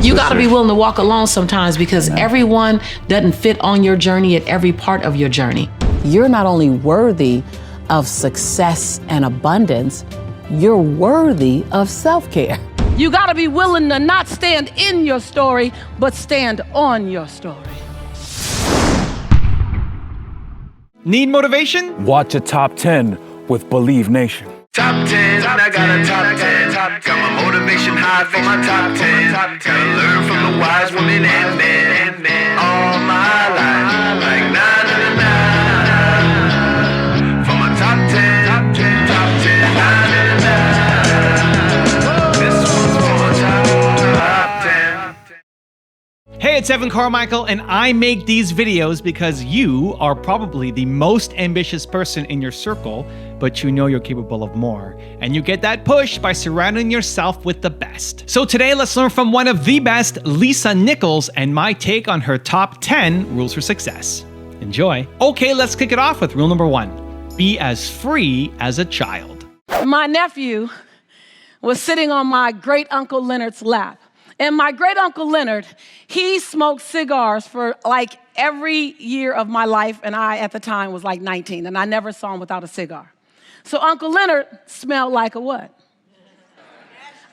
You got to be willing to walk alone sometimes because everyone doesn't fit on your journey at every part of your journey. You're not only worthy of success and abundance, you're worthy of self-care. You got to be willing to not stand in your story, but stand on your story. Need motivation? Watch a top 10 with Believe Nation. Top 10, I got a top 10. Got my motivation high for my top 10. Gotta learn from the wise women and men. All my life, like 9 for my top 10, top 10, 9. This one's for my top 10. Hey, it's Evan Carmichael, and I make these videos because you are probably the most ambitious person in your circle, but you know you're capable of more. And you get that push by surrounding yourself with the best. So today, let's learn from one of the best, Lisa Nichols, and my take on her top 10 rules for success. Enjoy. Okay, let's kick it off with rule number 1. Be as free as a child. My nephew was sitting on my great uncle Leonard's lap. And my great uncle Leonard, he smoked cigars for like every year of my life. And I, at the time, was like 19. And I never saw him without a cigar. So Uncle Leonard smelled like a what?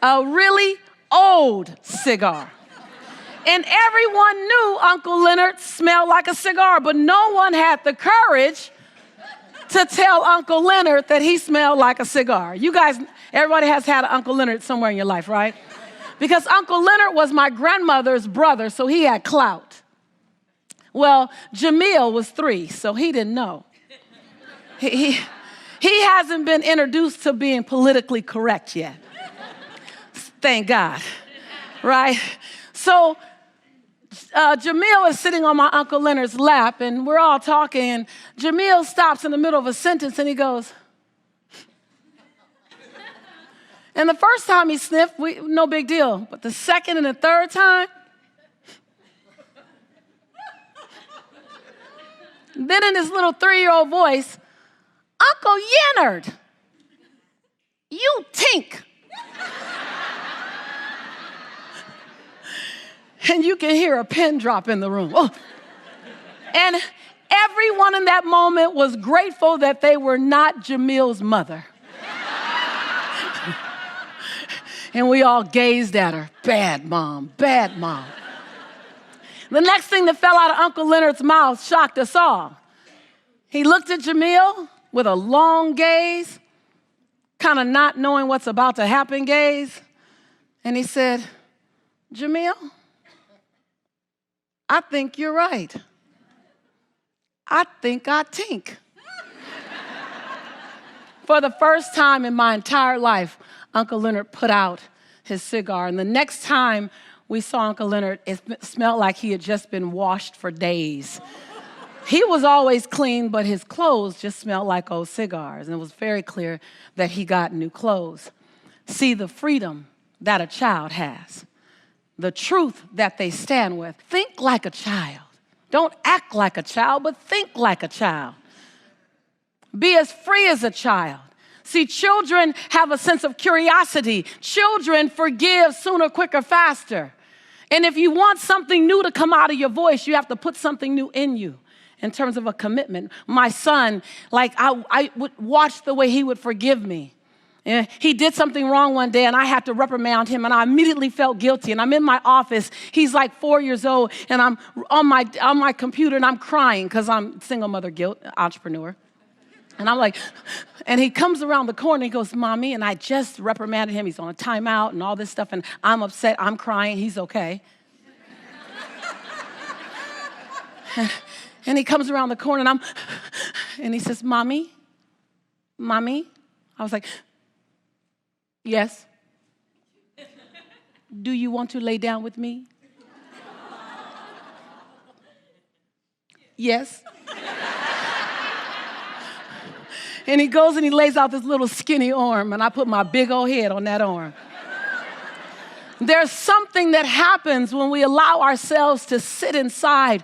A really old cigar. And everyone knew Uncle Leonard smelled like a cigar, but no one had the courage to tell Uncle Leonard that he smelled like a cigar. You guys, everybody has had an Uncle Leonard somewhere in your life, right? Because Uncle Leonard was my grandmother's brother, so he had clout. Well, Jamil was 3, so he didn't know. He hasn't been introduced to being politically correct yet. Thank God, right? So Jamil is sitting on my Uncle Leonard's lap, and we're all talking, and Jamil stops in the middle of a sentence, and he goes, and the first time he sniffed, no big deal. But the second and the third time, then in his little 3-year-old voice, Uncle Leonard, you tink. And you can hear a pin drop in the room. Oh. And everyone in that moment was grateful that they were not Jamil's mother. And we all gazed at her. Bad mom, bad mom. The next thing that fell out of Uncle Leonard's mouth shocked us all. He looked at Jamil with a long gaze, kind of not knowing what's about to happen gaze. And he said, Jamil, I think you're right. I think I tink. For the first time in my entire life, Uncle Leonard put out his cigar. And the next time we saw Uncle Leonard, it smelled like he had just been washed for days. He was always clean, but his clothes just smelled like old cigars. And it was very clear that he got new clothes. See the freedom that a child has, the truth that they stand with. Think like a child. Don't act like a child, but think like a child. Be as free as a child. See, children have a sense of curiosity. Children forgive sooner, quicker, faster. And if you want something new to come out of your voice, you have to put something new in you in terms of a commitment. My son, like I would watch the way he would forgive me. And he did something wrong one day, and I had to reprimand him, and I immediately felt guilty. And I'm in my office. He's like 4 years old, and I'm on my computer, and I'm crying because I'm single mother guilt, entrepreneur. And I'm like, and he comes around the corner, and he goes, Mommy, and I just reprimanded him. He's on a timeout and all this stuff, and I'm upset. I'm crying. He's okay. And he comes around the corner, and he says, Mommy. I was like, yes. Do you want to lay down with me? Yes. And he goes and he lays out this little skinny arm, and I put my big old head on that arm. There's something that happens when we allow ourselves to sit inside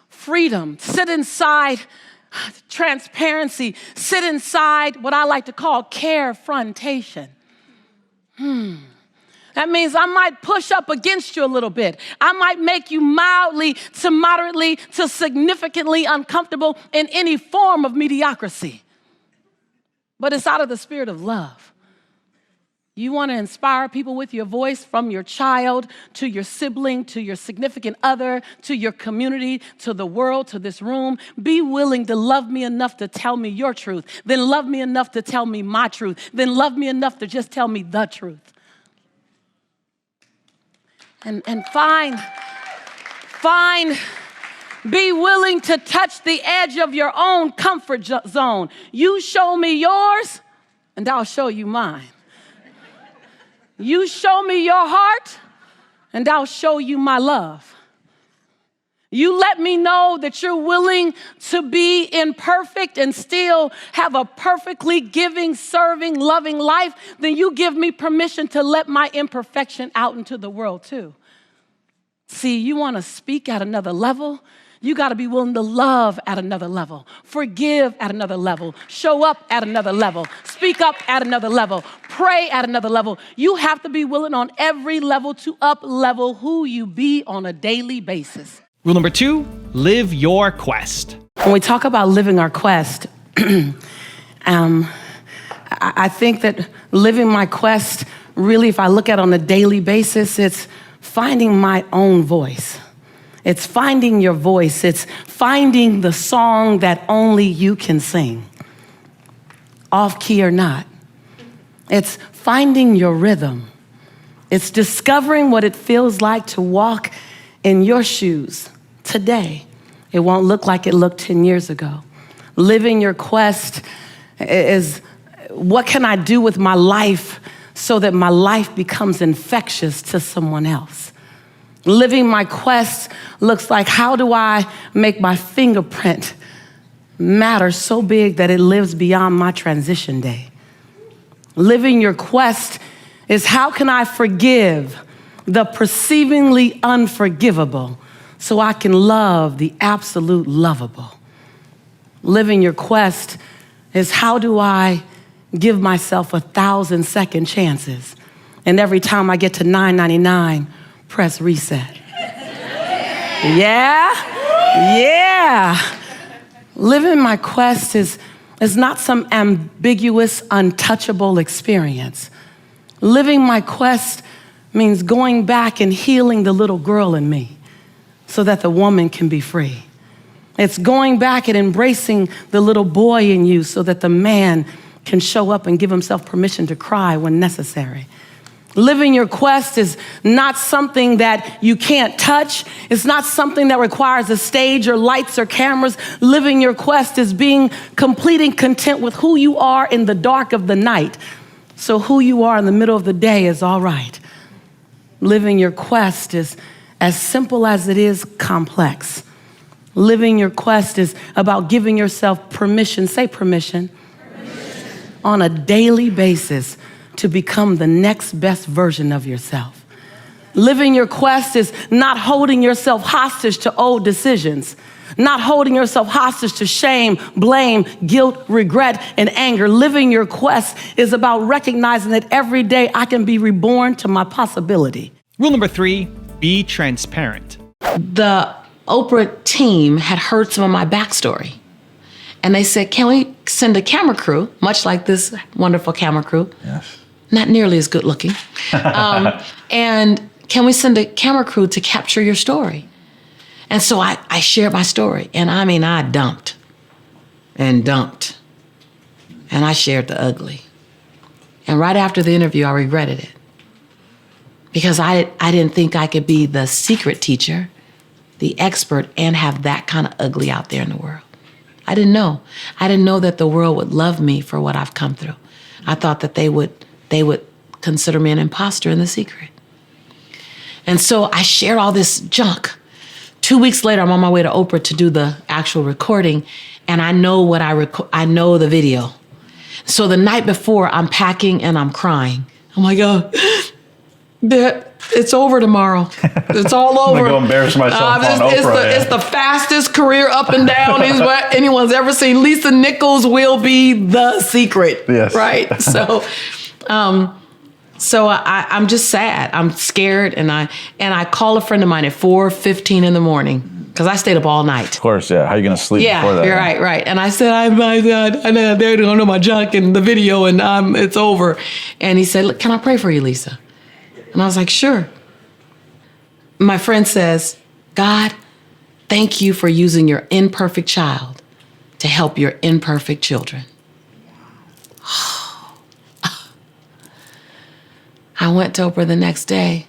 freedom, sit inside transparency, sit inside what I like to call carefrontation. And That means I might push up against you a little bit. I might make you mildly to moderately to significantly uncomfortable in any form of mediocrity. But it's out of the spirit of love. You want to inspire people with your voice, from your child to your sibling, to your significant other, to your community, to the world, to this room. Be willing to love me enough to tell me your truth. Then love me enough to tell me my truth. Then love me enough to just tell me the truth. And be willing to touch the edge of your own comfort zone. You show me yours, and I'll show you mine. You show me your heart, and I'll show you my love. You let me know that you're willing to be imperfect and still have a perfectly giving, serving, loving life, then you give me permission to let my imperfection out into the world too. See, you want to speak at another level? You got to be willing to love at another level, forgive at another level, show up at another level, speak up at another level, pray at another level. You have to be willing on every level to up-level who you be on a daily basis. Rule number 2, live your quest. When we talk about living our quest, I think that living my quest, really, if I look at it on a daily basis, it's finding my own voice. It's finding your voice. It's finding the song that only you can sing, off key or not. It's finding your rhythm. It's discovering what it feels like to walk in your shoes today. It won't look like it looked 10 years ago. Living your quest is, what can I do with my life so that my life becomes infectious to someone else? Living my quest looks like, how do I make my fingerprint matter so big that it lives beyond my transition day? Living your quest is, how can I forgive the perceivingly unforgivable so I can love the absolute lovable? Living your quest is, how do I give myself 1,000 second chances, and every time I get to 999, press reset? Yeah. Living my quest is not some ambiguous, untouchable experience. Living my quest means going back and healing the little girl in me so that the woman can be free. It's going back and embracing the little boy in you so that the man can show up and give himself permission to cry when necessary. Living your quest is not something that you can't touch. It's not something that requires a stage or lights or cameras. Living your quest is being complete and content with who you are in the dark of the night, so who you are in the middle of the day is all right. Living your quest is as simple as it is complex. Living your quest is about giving yourself permission, say permission, on a daily basis to become the next best version of yourself. Living your quest is not holding yourself hostage to old decisions, not holding yourself hostage to shame, blame, guilt, regret, and anger. Living your quest is about recognizing that every day I can be reborn to my possibility. Rule number 3, be transparent. The Oprah team had heard some of my backstory. And they said, can we send a camera crew, much like this wonderful camera crew? Yes. Not nearly as good looking. And can we send a camera crew to capture your story? And so I shared my story. And I mean, I dumped. And I shared the ugly. And right after the interview, I regretted it. Because I didn't think I could be the secret teacher, the expert, and have that kind of ugly out there in the world. I didn't know. I didn't know that the world would love me for what I've come through. I thought that they would consider me an imposter in the secret. And so I shared all this junk. 2 weeks later, I'm on my way to Oprah to do the actual recording, and I know I know the video. So the night before, I'm packing and I'm crying. I'm like, oh, it's over tomorrow. It's all over. I'm gonna go embarrass myself on Oprah. It's the fastest career up and down anyone's ever seen. Lisa Nichols will be the secret. Yes. Right? So So I'm just sad. I'm scared, and I call a friend of mine at 4:15 in the morning because I stayed up all night. Of course, yeah. How are you going to sleep before that? Yeah, right. And I said, I know they're going to know my junk and the video, and it's over. And he said, look, can I pray for you, Lisa? And I was like, sure. My friend says, God, thank you for using your imperfect child to help your imperfect children. I went to Oprah the next day,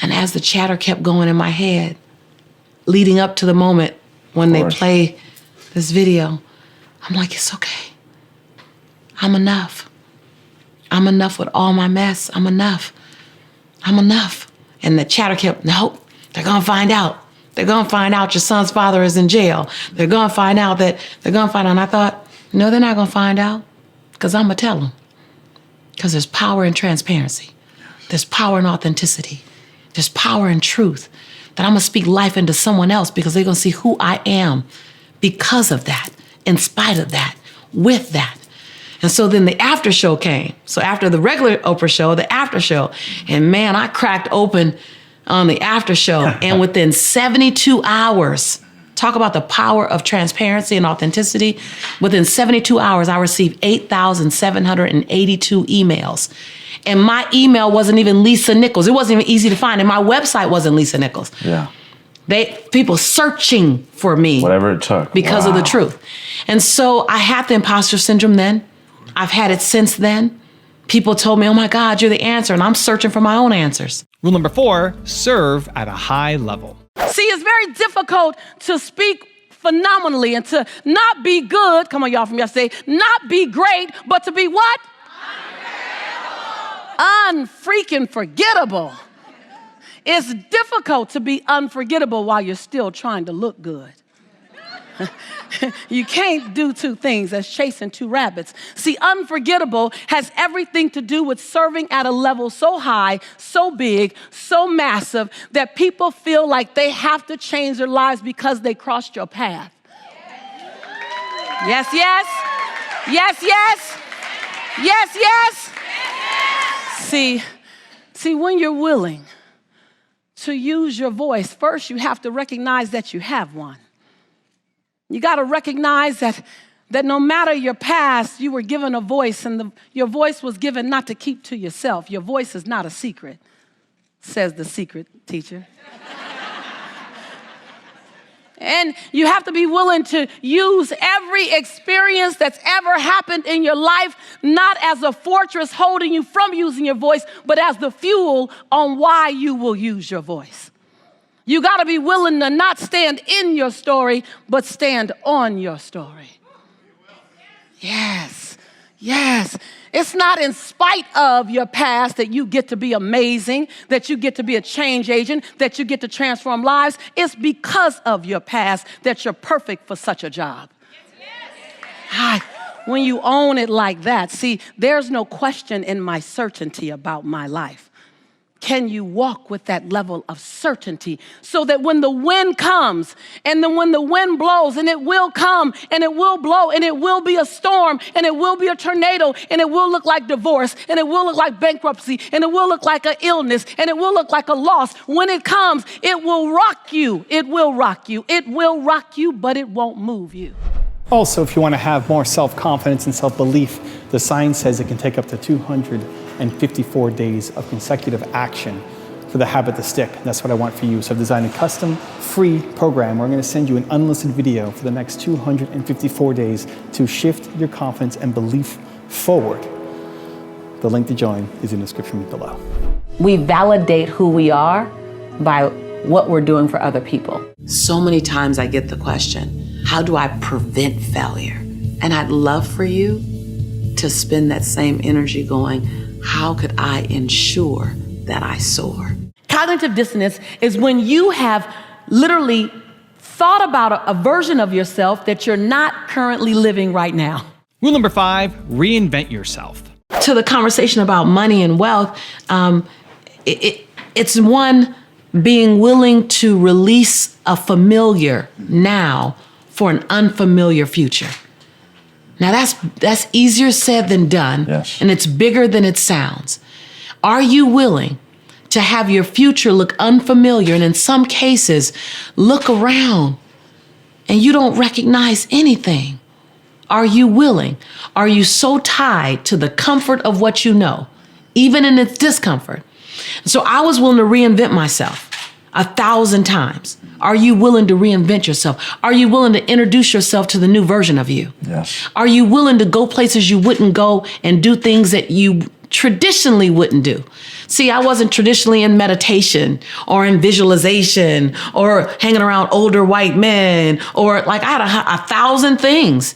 and as the chatter kept going in my head, leading up to the moment when they play this video, I'm like, it's okay. I'm enough. I'm enough with all my mess. I'm enough. I'm enough. And the chatter kept, nope, they're going to find out. They're going to find out your son's father is in jail. They're going to find out that, And I thought, no, they're not going to find out, because I'm going to tell them. Because there's power in transparency. There's power in authenticity. There's power in truth. That I'm going to speak life into someone else because they're going to see who I am because of that, in spite of that, with that. And so then the after show came. So after the regular Oprah show, the after show. And man, I cracked open on the after show. And within 72 hours, talk about the power of transparency and authenticity. Within 72 hours, I received 8,782 emails. And my email wasn't even Lisa Nichols. It wasn't even easy to find. And my website wasn't Lisa Nichols. Yeah. People searching for me. Whatever it took. Because of the truth. And so I had the imposter syndrome then. I've had it since then. People told me, oh my God, you're the answer. And I'm searching for my own answers. Rule number 4, serve at a high level. See, it's very difficult to speak phenomenally and to not be good. Come on, y'all from yesterday. Not be great, but to be what? Unfreaking forgettable. It's difficult to be unforgettable while you're still trying to look good. You can't do two things as chasing two rabbits. See, unforgettable has everything to do with serving at a level so high, so big, so massive that people feel like they have to change their lives because they crossed your path. Yes, yes. Yes, yes. Yes, yes. See, when you're willing to use your voice, first you have to recognize that you have one. You got to recognize that no matter your past, you were given a voice, and your voice was given not to keep to yourself. Your voice is not a secret, says the secret teacher. And you have to be willing to use every experience that's ever happened in your life, not as a fortress holding you from using your voice, but as the fuel on why you will use your voice. You got to be willing to not stand in your story, but stand on your story. Yes, yes. It's not in spite of your past that you get to be amazing, that you get to be a change agent, that you get to transform lives. It's because of your past that you're perfect for such a job. When you own it like that, see, there's no question in my certainty about my life. Can you walk with that level of certainty so that when the wind comes and then when the wind blows, and it will come and it will blow and it will be a storm and it will be a tornado and it will look like divorce and it will look like bankruptcy and it will look like an illness and it will look like a loss. When it comes, it will rock you. It will rock you. It will rock you, but it won't move you. Also, if you want to have more self-confidence and self-belief, the science says it can take up to 254 days of consecutive action for the habit to stick. That's what I want for you. So I've designed a custom, free program where I'm going to send you an unlisted video for the next 254 days to shift your confidence and belief forward. The link to join is in the description below. We validate who we are by what we're doing for other people. So many times I get the question, how do I prevent failure? And I'd love for you to spend that same energy going, how could I ensure that I soar? Cognitive dissonance is when you have literally thought about a version of yourself that you're not currently living right now. Rule number 5, reinvent yourself. To the conversation about money and wealth, it's one, being willing to release a familiar now for an unfamiliar future. Now that's easier said than done, yes. And it's bigger than it sounds. Are you willing to have your future look unfamiliar, and in some cases, look around and you don't recognize anything? Are you willing? Are you so tied to the comfort of what you know, even in its discomfort? So I was willing to reinvent myself 1,000 times. Are you willing to reinvent yourself? Are you willing to introduce yourself to the new version of you? Yes. Are you willing to go places you wouldn't go and do things that you traditionally wouldn't do? See, I wasn't traditionally in meditation or in visualization or hanging around older white men, or like I had 1,000 things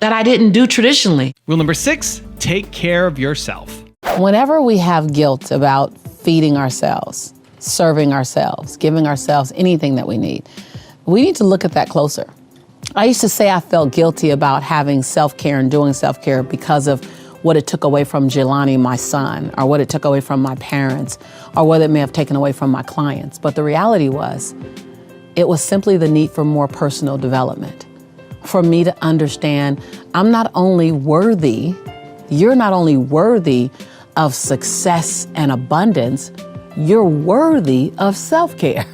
that I didn't do traditionally. Rule number 6, take care of yourself. Whenever we have guilt about feeding ourselves, serving ourselves, giving ourselves anything that we need to look at that closer. I used to say I felt guilty about having self-care and doing self-care because of what it took away from Jelani, my son, or what it took away from my parents, or what it may have taken away from my clients. But the reality was, it was simply the need for more personal development. For me to understand, I'm not only worthy, you're not only worthy of success and abundance, you're worthy of self-care.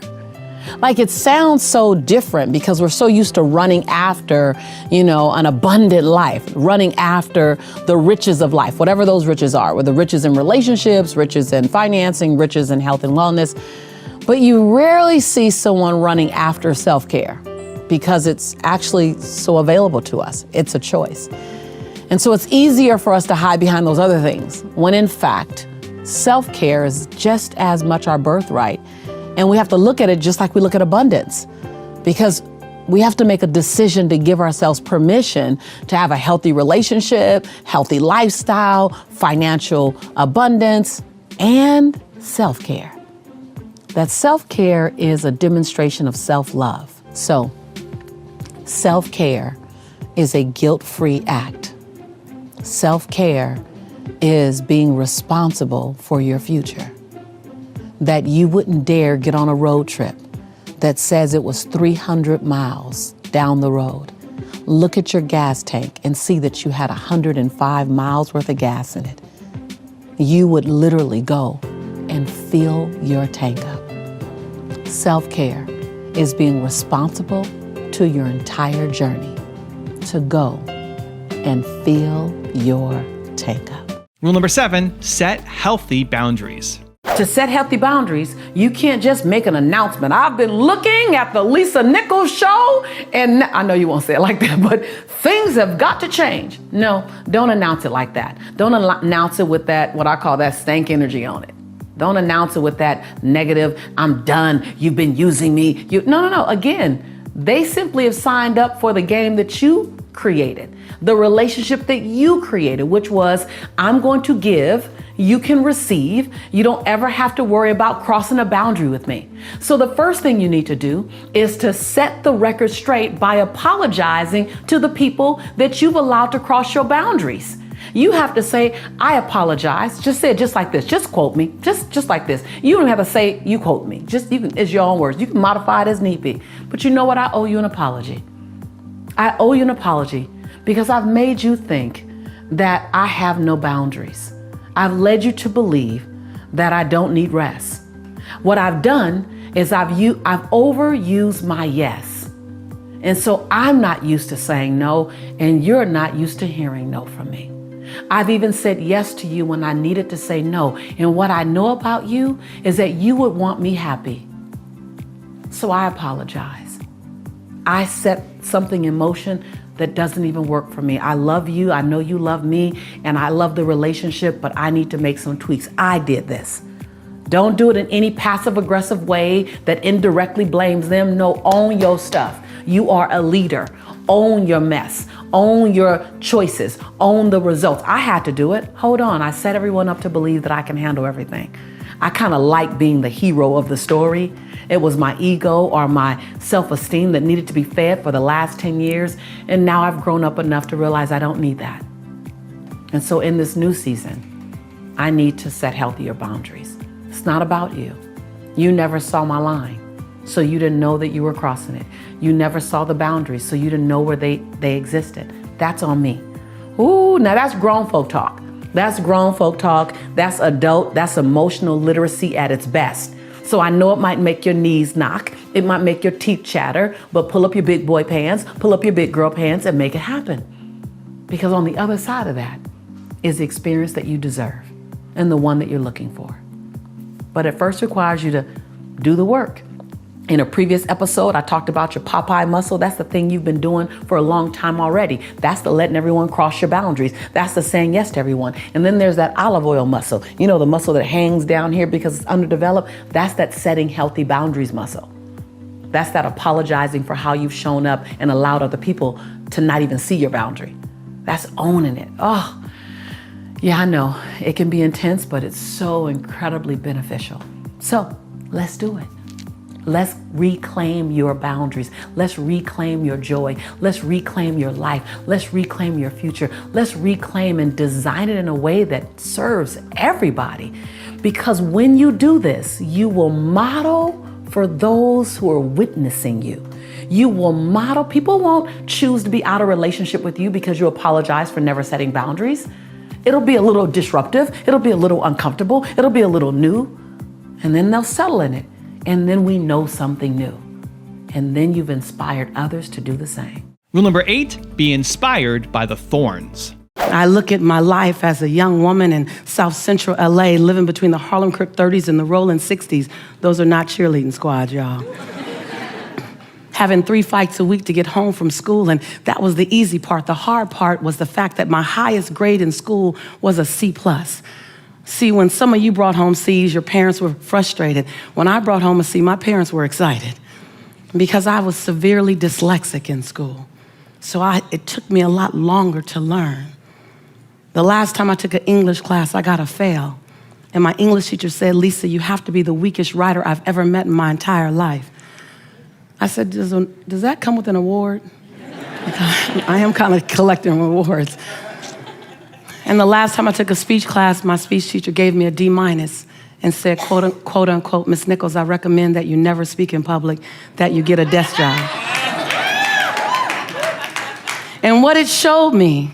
Like, it sounds so different because we're so used to running after, an abundant life, running after the riches of life, whatever those riches are, whether riches in relationships, riches in financing, riches in health and wellness. But you rarely see someone running after self-care because it's actually so available to us. It's a choice. And so it's easier for us to hide behind those other things, when in fact, self-care is just as much our birthright. And we have to look at it just like we look at abundance, because we have to make a decision to give ourselves permission to have a healthy relationship, healthy lifestyle, financial abundance, and self-care. That self-care is a demonstration of self-love. So, self-care is a guilt-free act. Self-care is being responsible for your future. That you wouldn't dare get on a road trip that says it was 300 miles down the road. Look at your gas tank and see that you had 105 miles worth of gas in it. You would literally go and fill your tank up. Self-care is being responsible to your entire journey to go and fill your tank up. Rule number 7, set healthy boundaries. To set healthy boundaries, you can't just make an announcement. I've been looking at the Lisa Nichols show, and I know you won't say it like that, but things have got to change. No, don't announce it like that. Don't announce it with that, what I call that stank energy on it. Don't announce it with that negative, I'm done, you've been using me. No. Again, they simply have signed up for the game that you created, the relationship that you created, which was, I'm going to give, you can receive. You don't ever have to worry about crossing a boundary with me. So the first thing you need to do is to set the record straight by apologizing to the people that you've allowed to cross your boundaries. You have to say, I apologize. Just say it just like this. Just quote me. Just like this. You don't have to say, you quote me. It's your own words. You can modify it as need be. But you know what? I owe you an apology. I owe you an apology because I've made you think that I have no boundaries. I've led you to believe that I don't need rest. What I've done is I've overused my yes. And so I'm not used to saying no, and you're not used to hearing no from me. I've even said yes to you when I needed to say no. And what I know about you is that you would want me happy. So I apologize. I set something in motion that doesn't even work for me. I love you, I know you love me, and I love the relationship, but I need to make some tweaks. I did this. Don't do it in any passive aggressive way that indirectly blames them. No, own your stuff. You are a leader. Own your mess. Own your choices. Own the results. I had to do it. Hold on, I set everyone up to believe that I can handle everything. I kind of like being the hero of the story. It was my ego or my self-esteem that needed to be fed for the last 10 years. And now I've grown up enough to realize I don't need that. And so in this new season, I need to set healthier boundaries. It's not about you. You never saw my line, so you didn't know that you were crossing it. You never saw the boundaries, so you didn't know where they existed. That's on me. Ooh, now that's grown folk talk. That's grown folk talk. That's adult. That's emotional literacy at its best. So I know it might make your knees knock. It might make your teeth chatter, but pull up your big boy pants, pull up your big girl pants and make it happen. Because on the other side of that is the experience that you deserve and the one that you're looking for. But it first requires you to do the work. In a previous episode, I talked about your Popeye muscle. That's the thing you've been doing for a long time already. That's the letting everyone cross your boundaries. That's the saying yes to everyone. And then there's that olive oil muscle. You know, the muscle that hangs down here because it's underdeveloped. That's that setting healthy boundaries muscle. That's that apologizing for how you've shown up and allowed other people to not even see your boundary. That's owning it. Oh, yeah, I know. It can be intense, but it's so incredibly beneficial. So let's do it. Let's reclaim your boundaries. Let's reclaim your joy. Let's reclaim your life. Let's reclaim your future. Let's reclaim and design it in a way that serves everybody. Because when you do this, you will model for those who are witnessing you. You will model. People won't choose to be out of relationship with you because you apologize for never setting boundaries. It'll be a little disruptive. It'll be a little uncomfortable. It'll be a little new. And then they'll settle in it. And then we know something new. And then you've inspired others to do the same. Rule number 8, be inspired by the Thorns. I look at my life as a young woman in South Central LA, living between the Harlem Crip 30s and the Rolling 60s. Those are not cheerleading squads, y'all. Having 3 fights a week to get home from school, and that was the easy part. The hard part was the fact that my highest grade in school was a C+. See, when some of you brought home C's, your parents were frustrated. When I brought home a C, my parents were excited because I was severely dyslexic in school. So it took me a lot longer to learn. The last time I took an English class, I got a fail. And my English teacher said, "Lisa, you have to be the weakest writer I've ever met in my entire life." I said, does that come with an award? I am kind of collecting awards. And the last time I took a speech class, my speech teacher gave me a D- and said, quote unquote, "Miss Nichols, I recommend that you never speak in public, that you get a desk job." And what it showed me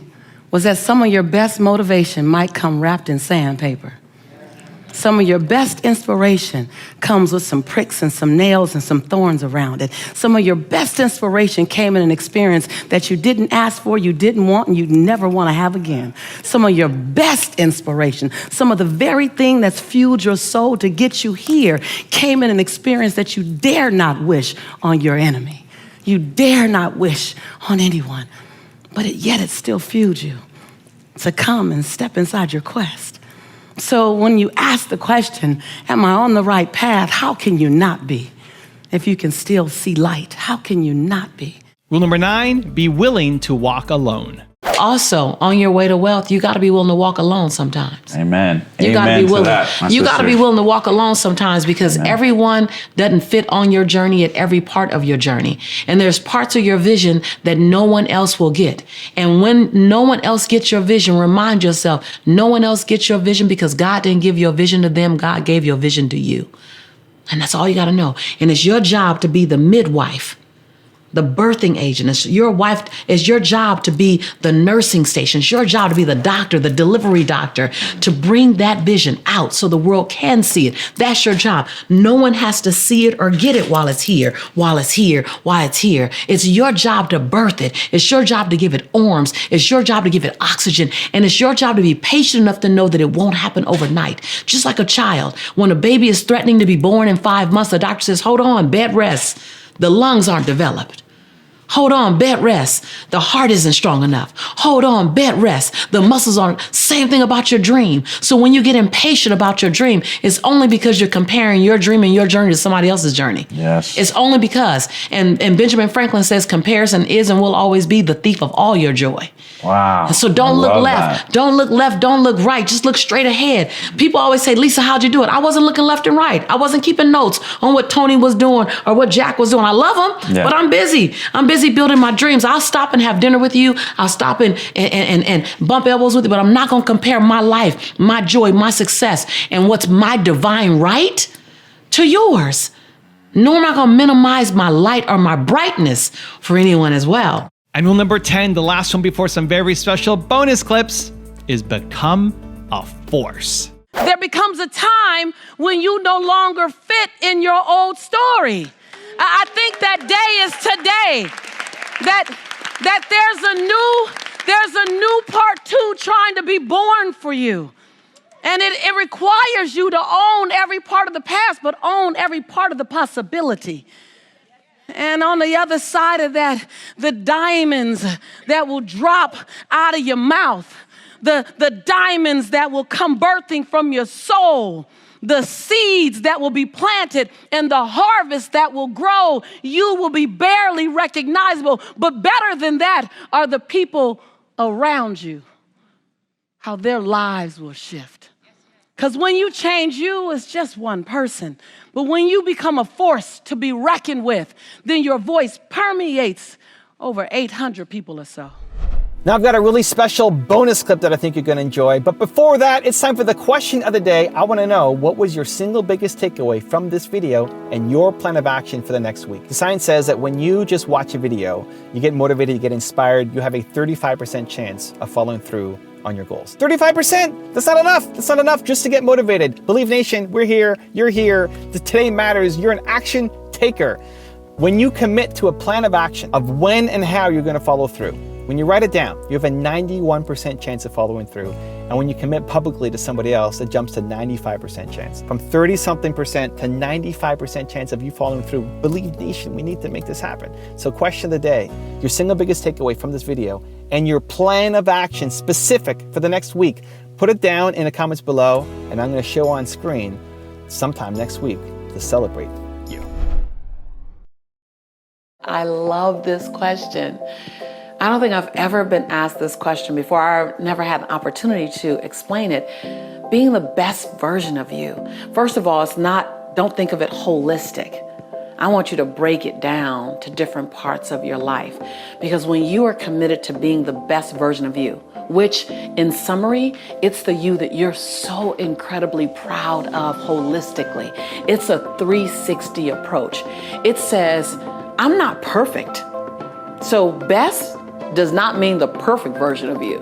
was that some of your best motivation might come wrapped in sandpaper. Some of your best inspiration comes with some pricks and some nails and some thorns around it. Some of your best inspiration came in an experience that you didn't ask for, you didn't want, and you never want to have again. Some of your best inspiration, some of the very thing that's fueled your soul to get you here, came in an experience that you dare not wish on your enemy. You dare not wish on anyone, but yet it still fueled you to come and step inside your quest. So when you ask the question, am I on the right path? How can you not be? If you can still see light, how can you not be? Rule number 9, be willing to walk alone. Also, on your way to wealth, you got to be willing to walk alone sometimes. Amen. You got to Amen be willing. that, You got to be willing to walk alone sometimes because everyone doesn't fit on your journey at every part of your journey. And there's parts of your vision that no one else will get. And when no one else gets your vision, remind yourself, no one else gets your vision because God didn't give your vision to them. God gave your vision to you. And that's all you got to know. And it's your job to be the midwife, the birthing agent. It's your job to be the nursing station. It's your job to be the doctor, the delivery doctor, to bring that vision out so the world can see it. That's your job. No one has to see it or get it while it's here. It's your job to birth it. It's your job to give it arms. It's your job to give it oxygen. And it's your job to be patient enough to know that it won't happen overnight. Just like a child. When a baby is threatening to be born in 5 months, the doctor says, "Hold on, bed rest. The lungs aren't developed. Hold on, bed rest. The heart isn't strong enough. Hold on, bed rest. The muscles aren't." Same thing about your dream. So when you get impatient about your dream, it's only because you're comparing your dream and your journey to somebody else's journey. Yes. It's only because. And Benjamin Franklin says comparison is and will always be the thief of all your joy. Wow. So don't look left. That. Don't look left. Don't look right. Just look straight ahead. People always say, "Lisa, how'd you do it?" I wasn't looking left and right. I wasn't keeping notes on what Tony was doing or what Jack was doing. I love them, but I'm busy. I'm busy building my dreams. I'll stop and have dinner with you. I'll stop and bump elbows with you, but I'm not going to compare my life, my joy, my success, and what's my divine right to yours. Nor am I going to minimize my light or my brightness for anyone as well. And rule number 10, the last one before some very special bonus clips, is become force. There becomes a time when you no longer fit in your old story. I think that day is today. That there's a new part 2 trying to be born for you. And it requires you to own every part of the past, but own every part of the possibility. And on the other side of that, the diamonds that will drop out of your mouth, the diamonds that will come birthing from your soul, the seeds that will be planted and the harvest that will grow, you will be barely recognizable. But better than that are the people around you, how their lives will shift. Because when you change you, it's just one person. But when you become a force to be reckoned with, then your voice permeates over 800 people or so. Now I've got a really special bonus clip that I think you're going to enjoy. But before that, it's time for the question of the day. I want to know, what was your single biggest takeaway from this video and your plan of action for the next week? The science says that when you just watch a video, you get motivated, you get inspired, you have a 35% chance of following through on your goals. 35%! That's not enough. That's not enough just to get motivated. Believe Nation, we're here. You're here. Today matters. You're an action taker. When you commit to a plan of action of when and how you're going to follow through, when you write it down, you have a 91% chance of following through. And when you commit publicly to somebody else, it jumps to 95% chance. From 30-something% to 95% chance of you following through. Believe Nation, we need to make this happen. So question of the day, your single biggest takeaway from this video and your plan of action specific for the next week. Put it down in the comments below, and I'm going to show on screen sometime next week to celebrate you. I love this question. I don't think I've ever been asked this question before. I've never had an opportunity to explain it. Being the best version of you. First of all, don't think of it holistic. I want you to break it down to different parts of your life. Because when you are committed to being the best version of you, which in summary, it's the you that you're so incredibly proud of holistically. It's a 360 approach. It says, I'm not perfect. So best does not mean the perfect version of you.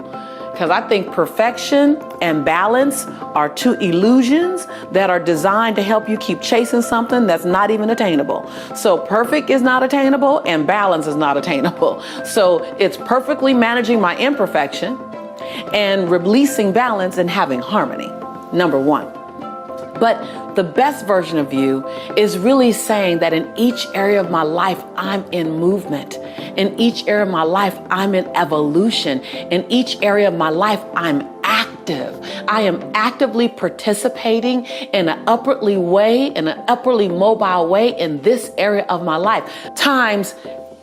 Because I think perfection and balance are two illusions that are designed to help you keep chasing something that's not even attainable. So perfect is not attainable and balance is not attainable. So it's perfectly managing my imperfection and releasing balance and having harmony, number one. But the best version of you is really saying that in each area of my life, I'm in movement. In each area of my life, I'm in evolution. In each area of my life, I'm active. I am actively participating in an upwardly mobile way in this area of my life, times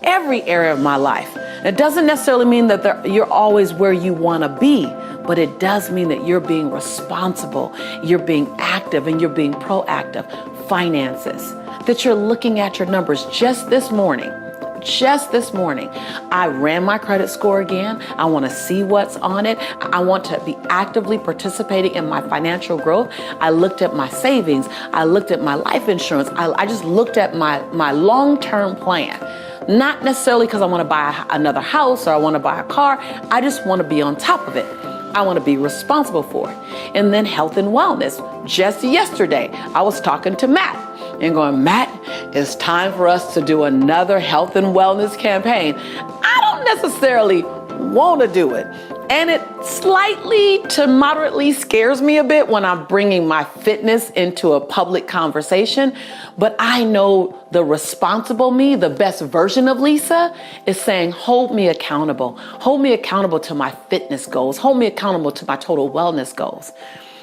every area of my life. It doesn't necessarily mean that you're always where you want to be, but it does mean that you're being responsible, you're being active, and you're being proactive. Finances, that you're looking at your numbers. Just this morning, I ran my credit score again. I want to see what's on it. I want to be actively participating in my financial growth. I looked at my savings. I looked at my life insurance. I just looked at my long-term plan. Not necessarily because I want to buy another house or I want to buy a car. I just want to be on top of it. I want to be responsible for it. And then health and wellness. Just yesterday, I was talking to Matt and going, Matt, it's time for us to do another health and wellness campaign. I don't necessarily want to do it. And it slightly to moderately scares me a bit when I'm bringing my fitness into a public conversation. But I know the responsible me, the best version of Lisa, is saying, hold me accountable. Hold me accountable to my fitness goals. Hold me accountable to my total wellness goals.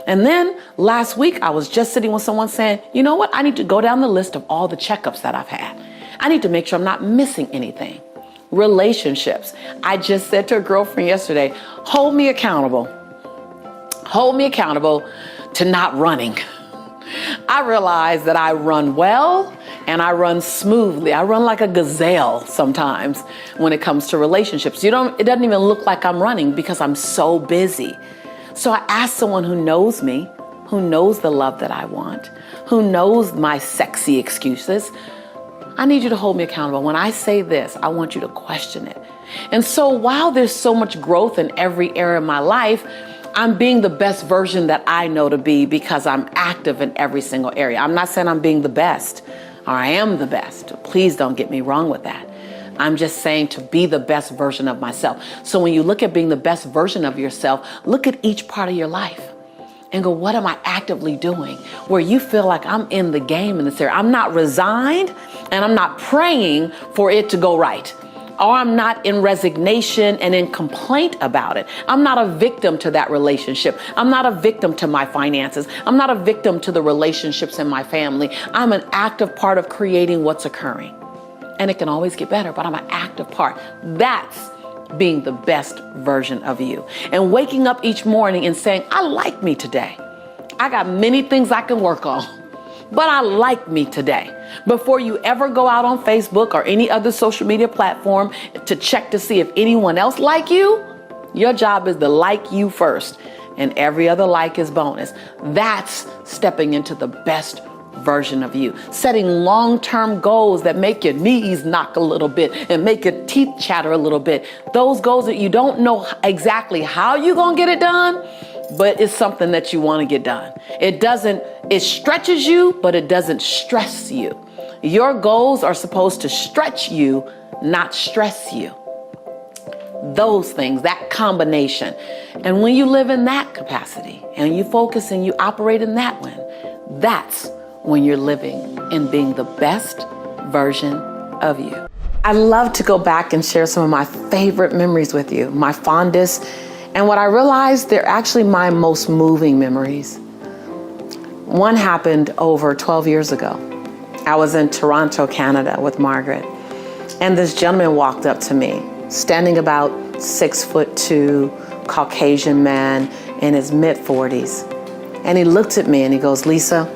And then last week, I was just sitting with someone saying, you know what? I need to go down the list of all the checkups that I've had. I need to make sure I'm not missing anything. Relationships. I just said to a girlfriend yesterday, hold me accountable. Hold me accountable to not running. I realize that I run well and I run smoothly. I run like a gazelle sometimes when it comes to relationships. It doesn't even look like I'm running because I'm so busy. So I asked someone who knows me, who knows the love that I want, who knows my sexy excuses. I need you to hold me accountable. When I say this, I want you to question it. And so while there's so much growth in every area of my life, I'm being the best version that I know to be because I'm active in every single area. I'm not saying I'm being the best or I am the best. Please don't get me wrong with that. I'm just saying to be the best version of myself. So when you look at being the best version of yourself, look at each part of your life and go, what am I actively doing? Where you feel like I'm in the game in this area. I'm not resigned and I'm not praying for it to go right. Or I'm not in resignation and in complaint about it. I'm not a victim to that relationship. I'm not a victim to my finances. I'm not a victim to the relationships in my family. I'm an active part of creating what's occurring. And it can always get better, but I'm an active part. That's being the best version of you. And waking up each morning and saying, I like me today. I got many things I can work on, but I like me today. Before you ever go out on Facebook or any other social media platform to check to see if anyone else like you, your job is to like you first. And every other like is bonus. That's stepping into the best version of you. Setting long-term goals that make your knees knock a little bit and make your teeth chatter a little bit. Those goals that you don't know exactly how you're going to get it done, but it's something that you want to get done. It stretches you, but it doesn't stress you. Your goals are supposed to stretch you, not stress you. Those things, that combination. And when you live in that capacity and you focus and you operate in that one, that's when you're living and being the best version of you. I love to go back and share some of my favorite memories with you, my fondest. And what I realized, they're actually my most moving memories. One happened over 12 years ago. I was in Toronto, Canada with Margaret. And this gentleman walked up to me, standing about 6'2", Caucasian man in his mid-40s. And he looked at me and he goes, Lisa,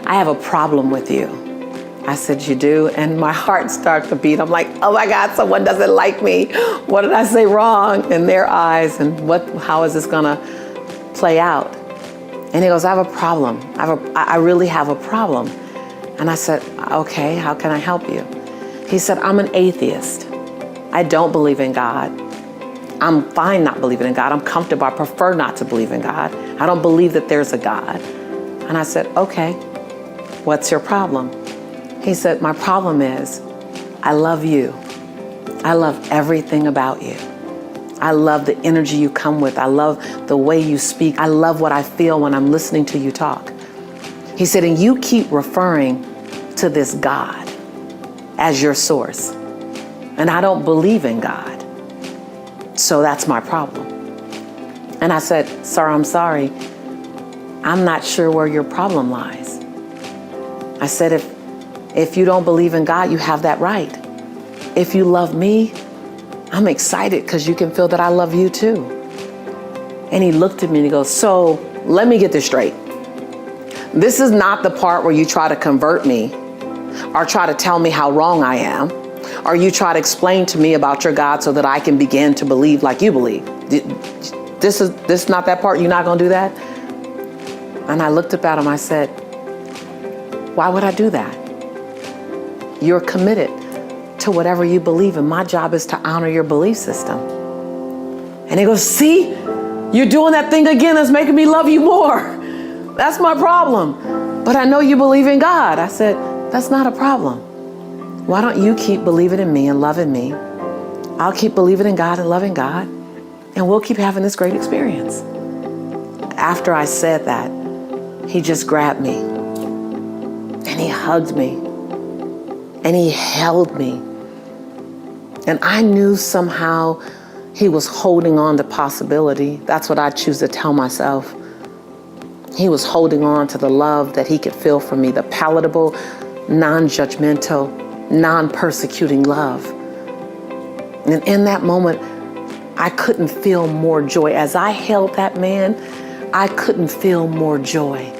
I have a problem with you. I said, you do? And my heart started to beat. I'm like, oh my God, someone doesn't like me. What did I say wrong in their eyes? And how is this gonna play out? And he goes, I have a problem. I really have a problem. And I said, okay, how can I help you? He said, I'm an atheist. I don't believe in God. I'm fine not believing in God. I'm comfortable. I prefer not to believe in God. I don't believe that there's a God. And I said, okay, what's your problem? He said, my problem is I love you. I love everything about you. I love the energy you come with. I love the way you speak. I love what I feel when I'm listening to you talk. He said, and you keep referring to this God as your source. And I don't believe in God. So that's my problem. And I said, sir, I'm sorry. I'm not sure where your problem lies. I said, if you don't believe in God, you have that right. If you love me, I'm excited because you can feel that I love you too. And he looked at me and he goes, so let me get this straight. This is not the part where you try to convert me or try to tell me how wrong I am, or you try to explain to me about your God so that I can begin to believe like you believe. This is not that part. You're not going to do that? And I looked up at him. I said, why would I do that? You're committed to whatever you believe in. My job is to honor your belief system. And he goes, see, you're doing that thing again that's making me love you more. That's my problem. But I know you believe in God. I said, that's not a problem. Why don't you keep believing in me and loving me? I'll keep believing in God and loving God, and we'll keep having this great experience. After I said that, he just grabbed me and he hugged me and he held me. And I knew somehow he was holding on to possibility. That's what I choose to tell myself. He was holding on to the love that he could feel from me, the palatable, non-judgmental, non-persecuting love. And in that moment, I couldn't feel more joy. As I held that man, I couldn't feel more joy.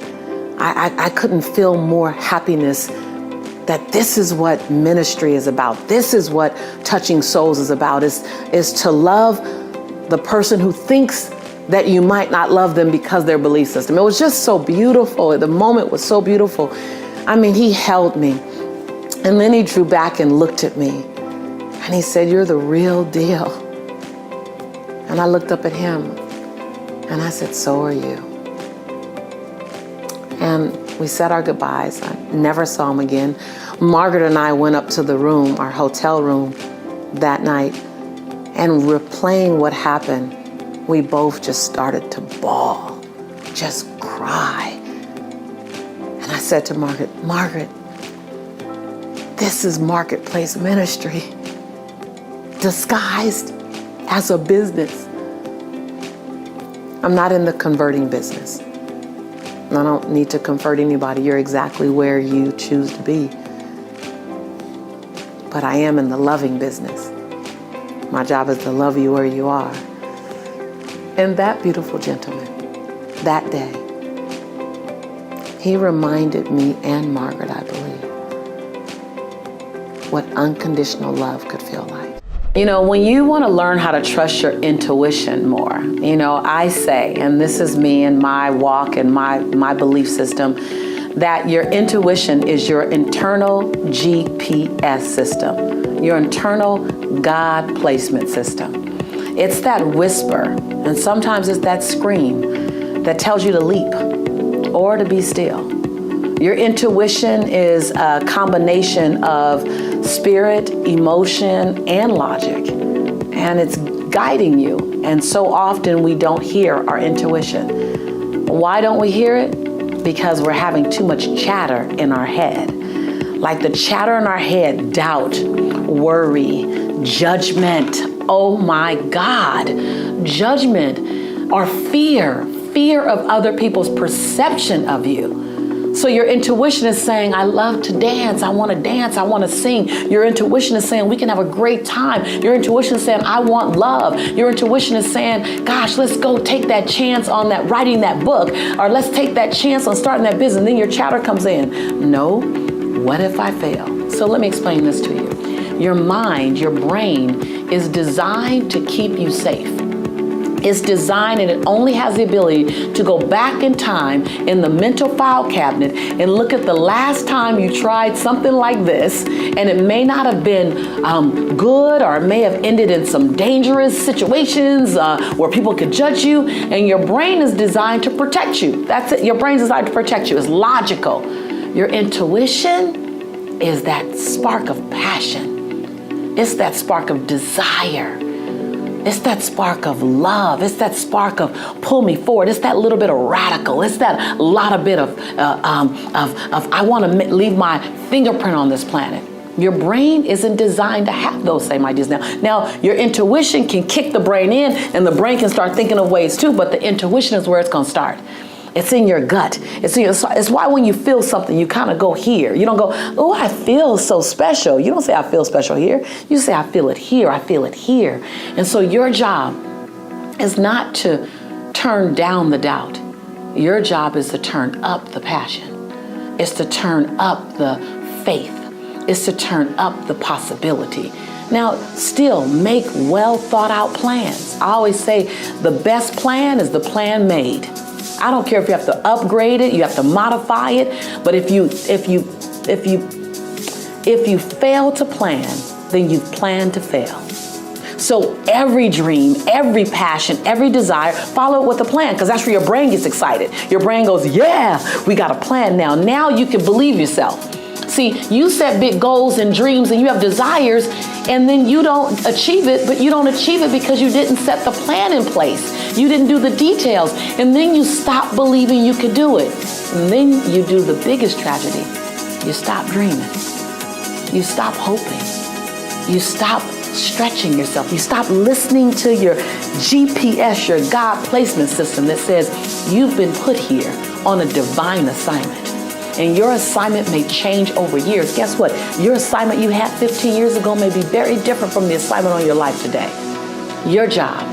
I couldn't feel more happiness that this is what ministry is about. This is what touching souls is about, is to love the person who thinks that you might not love them because their belief system. It was just so beautiful. The moment was so beautiful. I mean, he held me and then he drew back and looked at me and he said, you're the real deal. And I looked up at him And I said, so are you. And we said our goodbyes. I never saw him again. Margaret and I went up to the room, our hotel room, that night, and replaying what happened, we both just started to bawl, just cry. And I said to Margaret, this is marketplace ministry disguised as a business. I'm not in the converting business. I don't need to convert anybody. You're exactly where you choose to be. But I am in the loving business. My job is to love you where you are. And that beautiful gentleman, that day, he reminded me and Margaret, I believe, what unconditional love could feel like. You know, when you want to learn how to trust your intuition more, you know, I say, and this is me and my walk and my belief system, that your intuition is your internal GPS system, your internal God placement system. It's that whisper, and sometimes it's that scream that tells you to leap or to be still. Your intuition is a combination of spirit, emotion, and logic, and it's guiding you. And so often we don't hear our intuition. Why don't we hear it? Because we're having too much chatter in our head. Like the chatter in our head, doubt, worry, judgment. Oh my God, judgment or fear of other people's perception of you. So your intuition is saying, I love to dance, I want to sing. Your intuition is saying, we can have a great time. Your intuition is saying, I want love. Your intuition is saying, gosh, let's go take that chance on that writing that book, or let's take that chance on starting that business. And then your chatter comes in. No, what if I fail? So let me explain this to you. Your mind, your brain is designed to keep you safe. It's designed, and it only has the ability to go back in time in the mental file cabinet and look at the last time you tried something like this, and it may not have been good, or it may have ended in some dangerous situations where people could judge you, and your brain is designed to protect you. That's it. Your brain's designed to protect you. It's logical. Your intuition is that spark of passion. It's that spark of desire. It's that spark of love. It's that spark of pull me forward. It's that little bit of radical. It's that lot of bit of I want to leave my fingerprint on this planet. Your brain isn't designed to have those same ideas now. Now, your intuition can kick the brain in, and the brain can start thinking of ways too, but the intuition is where it's going to start. It's in your gut. It's why when you feel something, you kind of go here. You don't go, oh, I feel so special. You don't say, I feel special here. You say, I feel it here. I feel it here. And so your job is not to turn down the doubt. Your job is to turn up the passion. It's to turn up the faith. It's to turn up the possibility. Now, still make well thought out plans. I always say the best plan is the plan made. I don't care if you have to upgrade it, you have to modify it, but if you fail to plan, then you've planned to fail. So every dream, every passion, every desire, follow it with a plan, because that's where your brain gets excited. Your brain goes, yeah, we got a plan now. Now you can believe yourself. See, you set big goals and dreams and you have desires, and then you don't achieve it, but you don't achieve it because you didn't set the plan in place. You didn't do the details, and then you stop believing you could do it. And then you do the biggest tragedy. You stop dreaming. You stop hoping. You stop stretching yourself. You stop listening to your GPS, your God placement system that says you've been put here on a divine assignment. And your assignment may change over years. Guess what? Your assignment you had 15 years ago may be very different from the assignment on your life today. Your job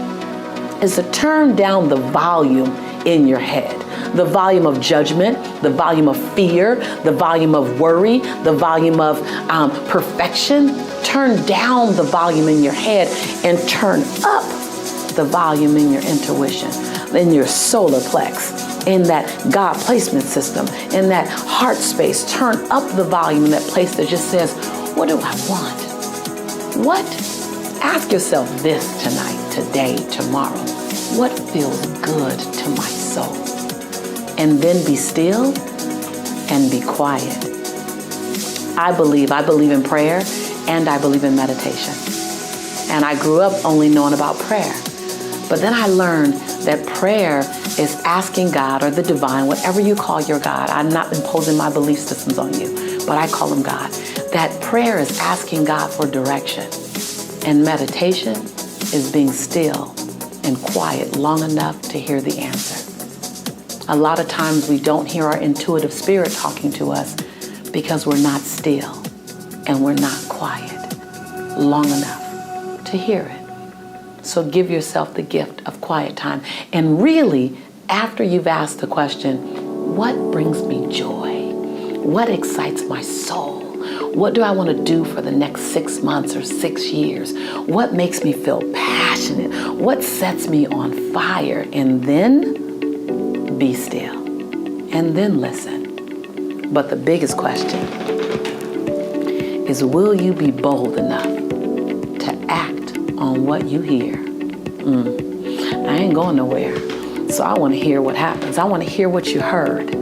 is to turn down the volume in your head. The volume of judgment, the volume of fear, the volume of worry, the volume of perfection. Turn down the volume in your head and turn up the volume in your intuition, in your solar plex, in that God placement system, in that heart space. Turn up the volume in that place that just says, what do I want? What? Ask yourself this tonight, today, tomorrow. what feels good to my soul? And then be still and be quiet. I believe in prayer and I believe in meditation. And I grew up only knowing about prayer. But then I learned that prayer is asking God or the divine, whatever you call your God. I'm not imposing my belief systems on you, but I call him God. That prayer is asking God for direction. And meditation is being still and quiet long enough to hear the answer. A lot of times we don't hear our intuitive spirit talking to us because we're not still and we're not quiet long enough to hear it. So give yourself the gift of quiet time. And really, after you've asked the question, what brings me joy? What excites my soul? What do I want to do for the next 6 months or 6 years? What makes me feel passionate? What sets me on fire? And then be still. And then listen. But the biggest question is, will you be bold enough to act on what you hear? I ain't going nowhere. So I want to hear what happens. I want to hear what you heard.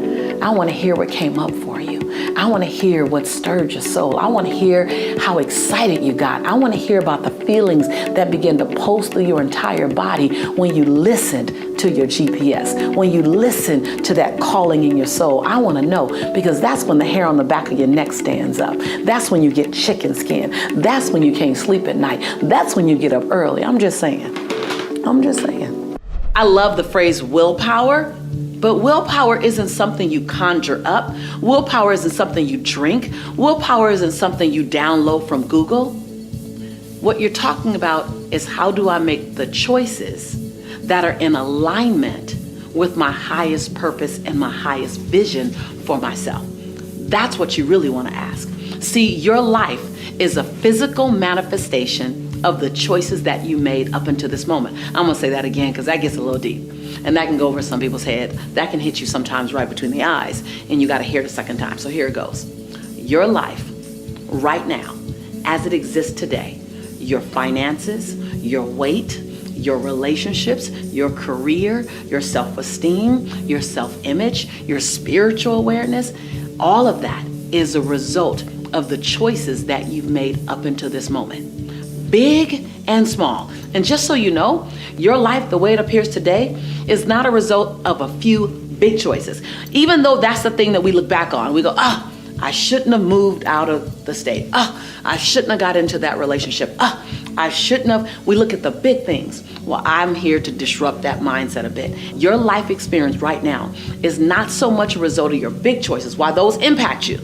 I want to hear what came up for you. I want to hear what stirred your soul. I want to hear how excited you got. I want to hear about the feelings that began to pulse through your entire body when you listened to your GPS, when you listened to that calling in your soul. I want to know, because that's when the hair on the back of your neck stands up. That's when you get chicken skin. That's when you can't sleep at night. That's when you get up early. I'm just saying. I love the phrase willpower. But willpower isn't something you conjure up. Willpower isn't something you drink. Willpower isn't something you download from Google. What you're talking about is, how do I make the choices that are in alignment with my highest purpose and my highest vision for myself? That's what you really want to ask. See, your life is a physical manifestation of the choices that you made up until this moment. I'm going to say that again because that gets a little deep. And that can go over some people's head. That can hit you sometimes right between the eyes, and you got to hear it a second time. So here it goes. Your life right now, as it exists today, your finances, your weight, your relationships, your career, your self-esteem, your self-image, your spiritual awareness, all of that is a result of the choices that you've made up until this moment. Big and small. And just so you know, your life, the way it appears today, is not a result of a few big choices. Even though that's the thing that we look back on, we go, I shouldn't have moved out of the state. I shouldn't have got into that relationship. I shouldn't have. We look at the big things. Well, I'm here to disrupt that mindset a bit. Your life experience right now is not so much a result of your big choices, while those impact you.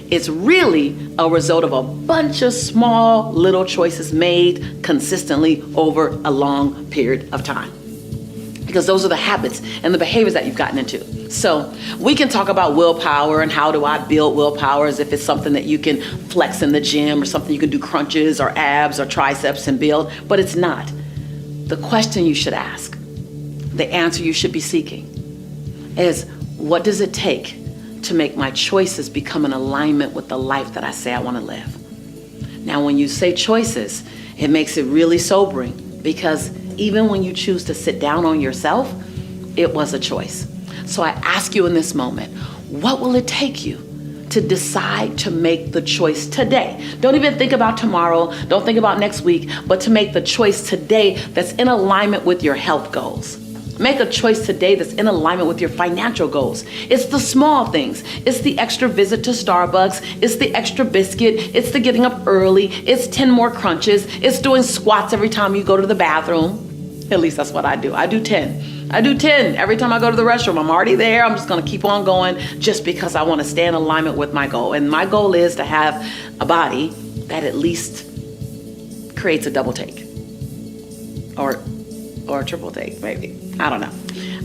It's really a result of a bunch of small little choices made consistently over a long period of time. Because those are the habits and the behaviors that you've gotten into. So we can talk about willpower and how do I build willpower, as if it's something that you can flex in the gym or something you can do crunches or abs or triceps and build, but it's not. The question you should ask, the answer you should be seeking is, what does it take to make my choices become in alignment with the life that I say I want to live? Now, when you say choices, it makes it really sobering, because even when you choose to sit down on yourself, it was a choice. So I ask you in this moment, what will it take you to decide to make the choice today? Don't even think about tomorrow. Don't think about next week, but to make the choice today that's in alignment with your health goals. Make a choice today that's in alignment with your financial goals. It's the small things. It's the extra visit to Starbucks. It's the extra biscuit. It's the getting up early. It's 10 more crunches. It's doing squats every time you go to the bathroom. At least that's what I do. I do 10. I do 10 every time I go to the restroom. I'm already there. I'm just going to keep on going just because I want to stay in alignment with my goal. And my goal is to have a body that at least creates a double take or a triple take, maybe. I don't know.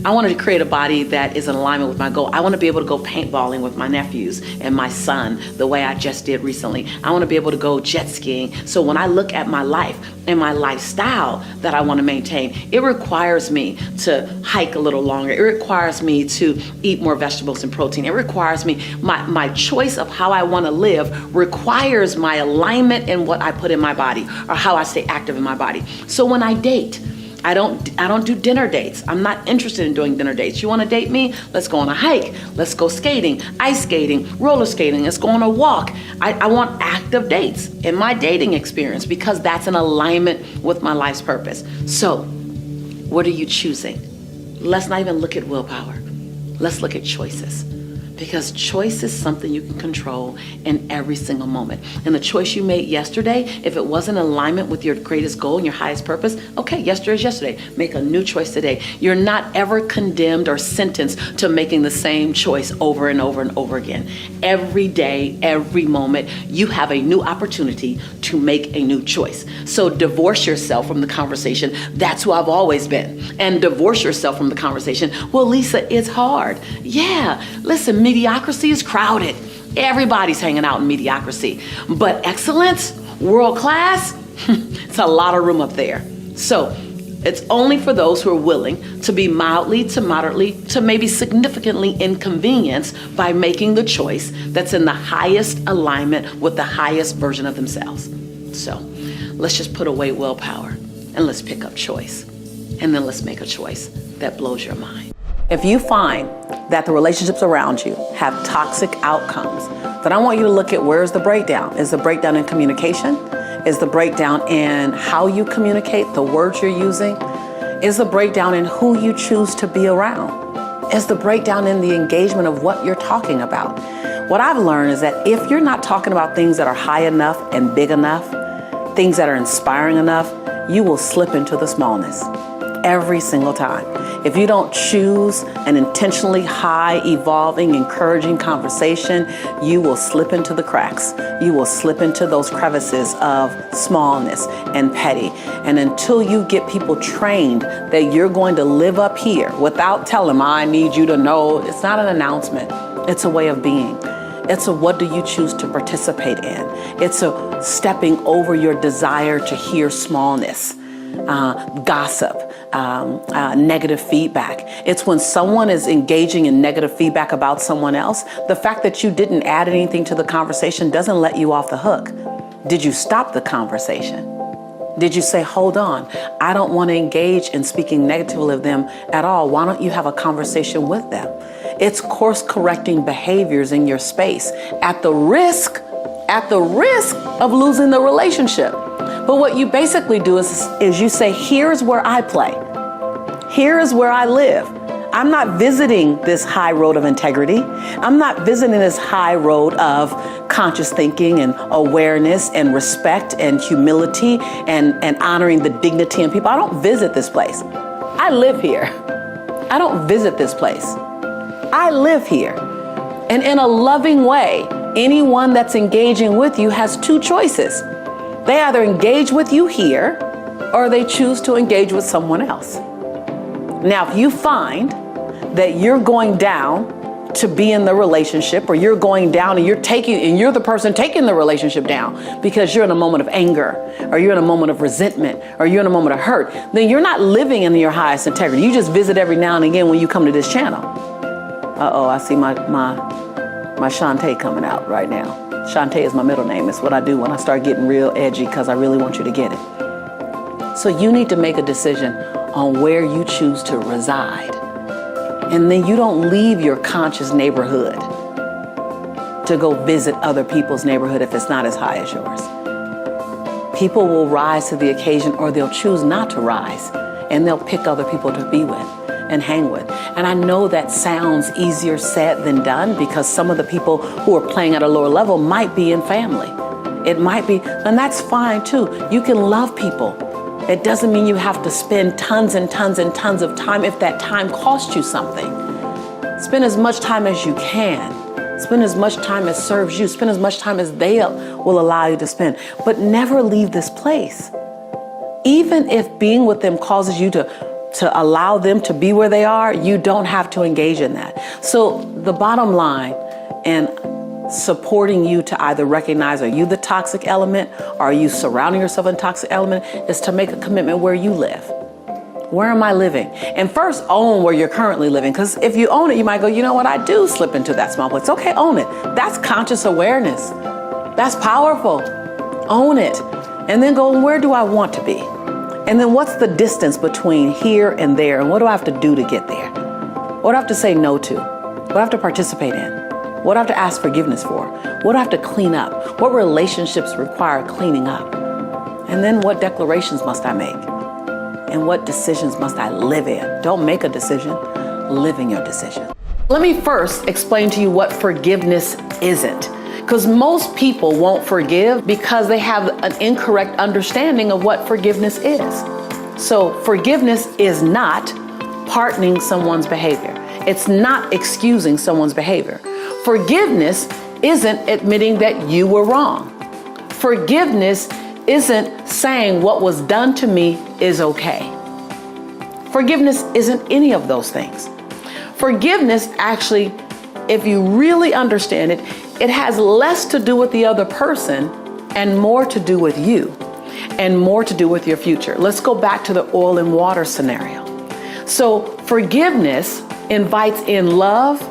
I wanted to create a body that is in alignment with my goal. I want to be able to go paintballing with my nephews and my son the way I just did recently. I want to be able to go jet skiing. So when I look at my life and my lifestyle that I want to maintain, it requires me to hike a little longer. It requires me to eat more vegetables and protein. It requires me, my choice of how I want to live requires my alignment in what I put in my body or how I stay active in my body. So when I date, I don't do dinner dates. I'm not interested in doing dinner dates. You want to date me? Let's go on a hike. Let's go skating, ice skating, roller skating. Let's go on a walk. I want active dates in my dating experience because that's in alignment with my life's purpose. So, what are you choosing? Let's not even look at willpower. Let's look at choices. Because choice is something you can control in every single moment. And the choice you made yesterday, if it wasn't in alignment with your greatest goal and your highest purpose, okay, yesterday is yesterday. Make a new choice today. You're not ever condemned or sentenced to making the same choice over and over and over again. Every day, every moment, you have a new opportunity to make a new choice. So divorce yourself from the conversation, that's who I've always been. And divorce yourself from the conversation, well, Lisa, it's hard. Yeah, listen, mediocrity is crowded. Everybody's hanging out in mediocrity. But excellence, world class, it's a lot of room up there. So it's only for those who are willing to be mildly to moderately to maybe significantly inconvenienced by making the choice that's in the highest alignment with the highest version of themselves. So let's just put away willpower and let's pick up choice. And then let's make a choice that blows your mind. If you find that the relationships around you have toxic outcomes, then I want you to look at where's the breakdown. Is the breakdown in communication? Is the breakdown in how you communicate, the words you're using? Is the breakdown in who you choose to be around? Is the breakdown in the engagement of what you're talking about? What I've learned is that if you're not talking about things that are high enough and big enough, things that are inspiring enough, you will slip into the smallness every single time. If you don't choose an intentionally high, evolving, encouraging conversation, you will slip into the cracks. You will slip into those crevices of smallness and petty. And until you get people trained that you're going to live up here without telling them, I need you to know, it's not an announcement. It's a way of being. It's a what do you choose to participate in. It's a stepping over your desire to hear smallness, gossip, negative feedback. It's when someone is engaging in negative feedback about someone else, the fact that you didn't add anything to the conversation doesn't let you off the hook. Did you stop the conversation? Did you say, hold on, I don't want to engage in speaking negatively of them at all. Why don't you have a conversation with them? It's course correcting behaviors in your space at the risk of losing the relationship. But what you basically do is you say, here's where I play. Here is where I live. I'm not visiting this high road of integrity. I'm not visiting this high road of conscious thinking and awareness and respect and humility and honoring the dignity in people. I don't visit this place. I live here. I don't visit this place. I live here. And in a loving way, anyone that's engaging with you has two choices. They either engage with you here or they choose to engage with someone else. Now, if you find that you're going down to be in the relationship, or you're going down and you're the person taking the relationship down because you're in a moment of anger, or you're in a moment of resentment, or you're in a moment of hurt, then you're not living in your highest integrity. You just visit every now and again when you come to this channel. Uh-oh, I see my Shantae coming out right now. Shantae is my middle name. It's what I do when I start getting real edgy because I really want you to get it. So you need to make a decision on where you choose to reside. And then you don't leave your conscious neighborhood to go visit other people's neighborhood if it's not as high as yours. People will rise to the occasion, or they'll choose not to rise, and they'll pick other people to be with and hang with. And I know that sounds easier said than done, because some of the people who are playing at a lower level might be in family. It might be, and that's fine too. You can love people. It doesn't mean you have to spend tons and tons and tons of time if that time costs you something. Spend as much time as you can. Spend as much time as serves you. Spend as much time as they will allow you to spend. But never leave this place. Even if being with them causes you to allow them to be where they are, you don't have to engage in that. So the bottom line in supporting you to either recognize, are you the toxic element, or are you surrounding yourself in toxic element, is to make a commitment where you live. Where am I living? And first own where you're currently living. Because if you own it, you might go, you know what, I do slip into that small place. Okay, own it. That's conscious awareness. That's powerful. Own it. And then go, where do I want to be? And then what's the distance between here and there? And what do I have to do to get there? What do I have to say no to? What do I have to participate in? What do I have to ask forgiveness for? What do I have to clean up? What relationships require cleaning up? And then what declarations must I make? And what decisions must I live in? Don't make a decision, live in your decision. Let me first explain to you what forgiveness isn't. Because most people won't forgive because they have an incorrect understanding of what forgiveness is. So forgiveness is not pardoning someone's behavior. It's not excusing someone's behavior. Forgiveness isn't admitting that you were wrong. Forgiveness isn't saying what was done to me is okay. Forgiveness isn't any of those things. Forgiveness actually, if you really understand it, it has less to do with the other person and more to do with you and more to do with your future. Let's go back to the oil and water scenario. So forgiveness invites in love,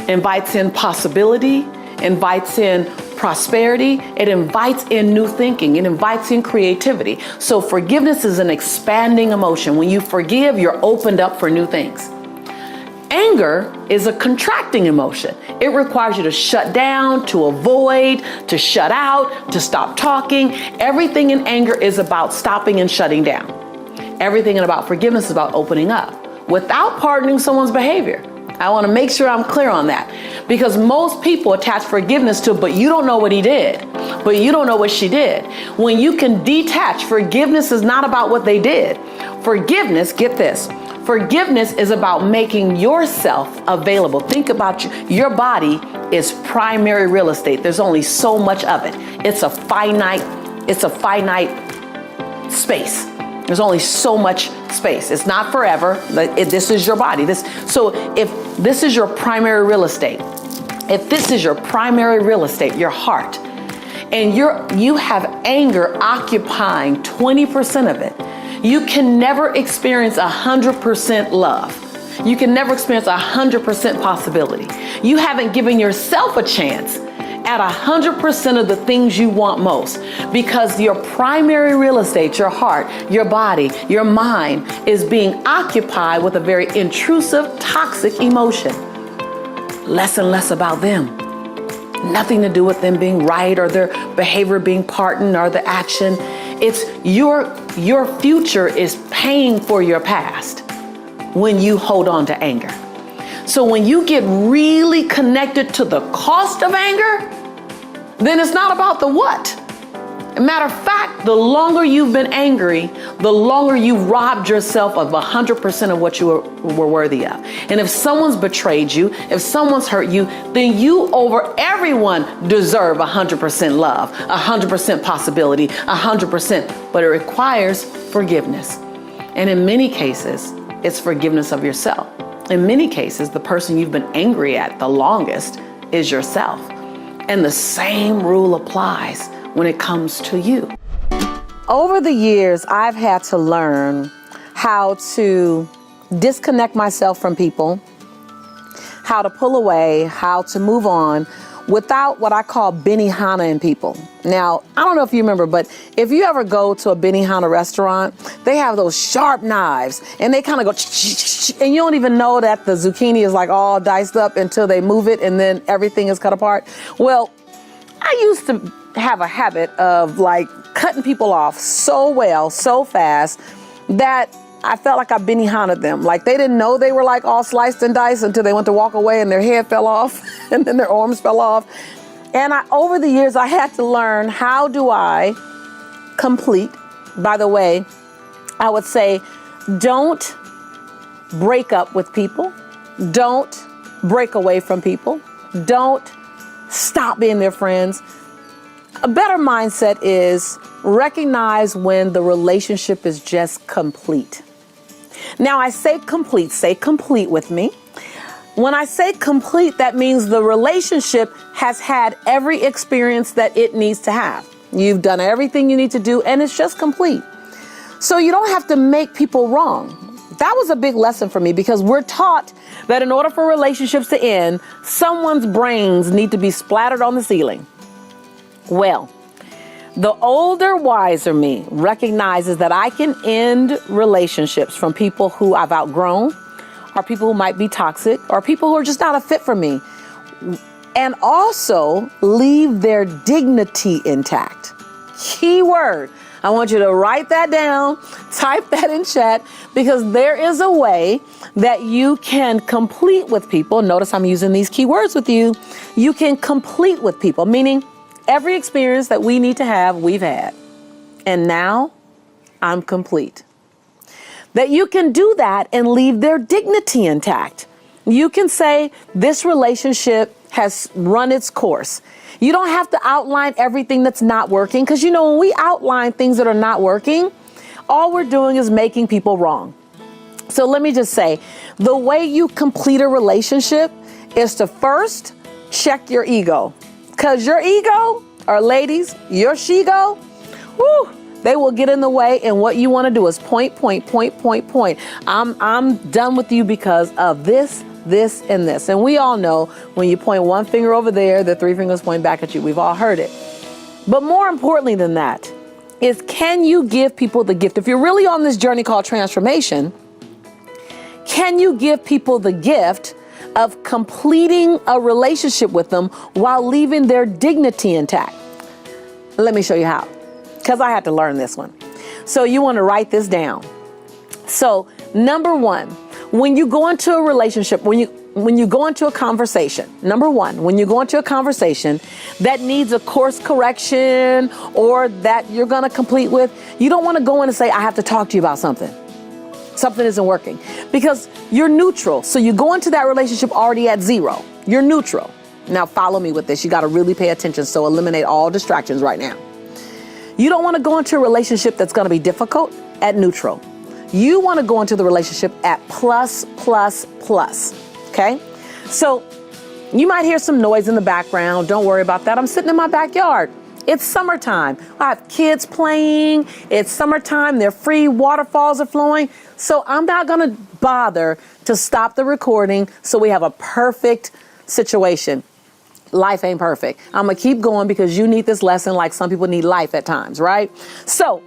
invites in possibility, invites in prosperity, it invites in new thinking, it invites in creativity. So forgiveness is an expanding emotion. When you forgive, you're opened up for new things. Anger is a contracting emotion. It requires you to shut down, to avoid, to shut out, to stop talking. Everything in anger is about stopping and shutting down. Everything about forgiveness is about opening up without pardoning someone's behavior. I want to make sure I'm clear on that, because most people attach forgiveness to, but you don't know what he did, but you don't know what she did. When you can detach, forgiveness is not about what they did. Forgiveness, get this, forgiveness is about making yourself available. Think about your body is primary real estate. There's only so much of it. It's a finite space. There's only so much space. It's not forever. This is your body. So if this is your primary real estate, your heart, and you have anger occupying 20% of it, you can never experience 100% love. You can never experience 100% possibility. You haven't given yourself a chance at 100% of the things you want most, because your primary real estate, your heart, your body, your mind, is being occupied with a very intrusive, toxic emotion. Less and less about them. Nothing to do with them being right or their behavior being pardoned or the action. It's your future is paying for your past when you hold on to anger. So when you get really connected to the cost of anger, then it's not about the what. Matter of fact, the longer you've been angry, the longer you've robbed yourself of 100% of what you were worthy of. And if someone's betrayed you, if someone's hurt you, then you over everyone deserve 100% love, 100% possibility, 100%. But it requires forgiveness. And in many cases, it's forgiveness of yourself. In many cases, the person you've been angry at the longest is yourself. And the same rule applies when it comes to you. Over the years, I've had to learn how to disconnect myself from people, how to pull away, how to move on without what I call Benihana in people. Now, I don't know if you remember, but if you ever go to a Benihana restaurant, they have those sharp knives and they kind of go, and you don't even know that the zucchini is like all diced up until they move it and then everything is cut apart. Well, I used to have a habit of like cutting people off so well, so fast that I felt like I Benihana'd them. Like they didn't know they were like all sliced and diced until they went to walk away and their head fell off and then their arms fell off. And over the years, I had to learn, how do I complete? By the way, I would say, don't break up with people. Don't break away from people. Don't stop being their friends. A better mindset is recognize when the relationship is just complete. Now I say complete with me. When I say complete, that means the relationship has had every experience that it needs to have. You've done everything you need to do and it's just complete. So you don't have to make people wrong. That was a big lesson for me, because we're taught that in order for relationships to end, someone's brains need to be splattered on the ceiling. Well, The older, wiser me recognizes that I can end relationships from people who I've outgrown, or people who might be toxic, or people who are just not a fit for me, and also leave their dignity intact. Key word. I want you to write that down, type that in chat, because there is a way that you can complete with people. Notice I'm using these key words with you. You can complete with people, meaning every experience that we need to have, we've had. And now I'm complete. That you can do that and leave their dignity intact. You can say this relationship has run its course. You don't have to outline everything that's not working, because you know, when we outline things that are not working, all we're doing is making people wrong. So let me just say, the way you complete a relationship is to first check your ego. Because your ego, or ladies, your she-go, whoo, they will get in the way, and what you want to do is point. I'm done with you because of this, and this. And we all know when you point one finger over there, the three fingers point back at you. We've all heard it. But more importantly than that is, can you give people the gift? If you're really on this journey called transformation, can you give people the gift of completing a relationship with them while leaving their dignity intact? Let me show you how, because I had to learn this one. So you want to write this down. So number one, when you go into a relationship, when you go into a conversation, number one, when you go into a conversation that needs a course correction or that you're going to complete with, you don't want to go in and say, I have to talk to you about something. Something isn't working, because you're neutral. So you go into that relationship already at zero. You're neutral. Now follow me with this. You got to really pay attention. So eliminate all distractions right now. You don't want to go into a relationship that's going to be difficult at neutral. You want to go into the relationship at plus. Okay? So you might hear some noise in the background. Don't worry about that. I'm sitting in my backyard. It's summertime. I have kids playing. It's summertime. They're free. Waterfalls are flowing. So I'm not going to bother to stop the recording so we have a perfect situation. Life ain't perfect. I'm going to keep going because you need this lesson like some people need life at times, right? So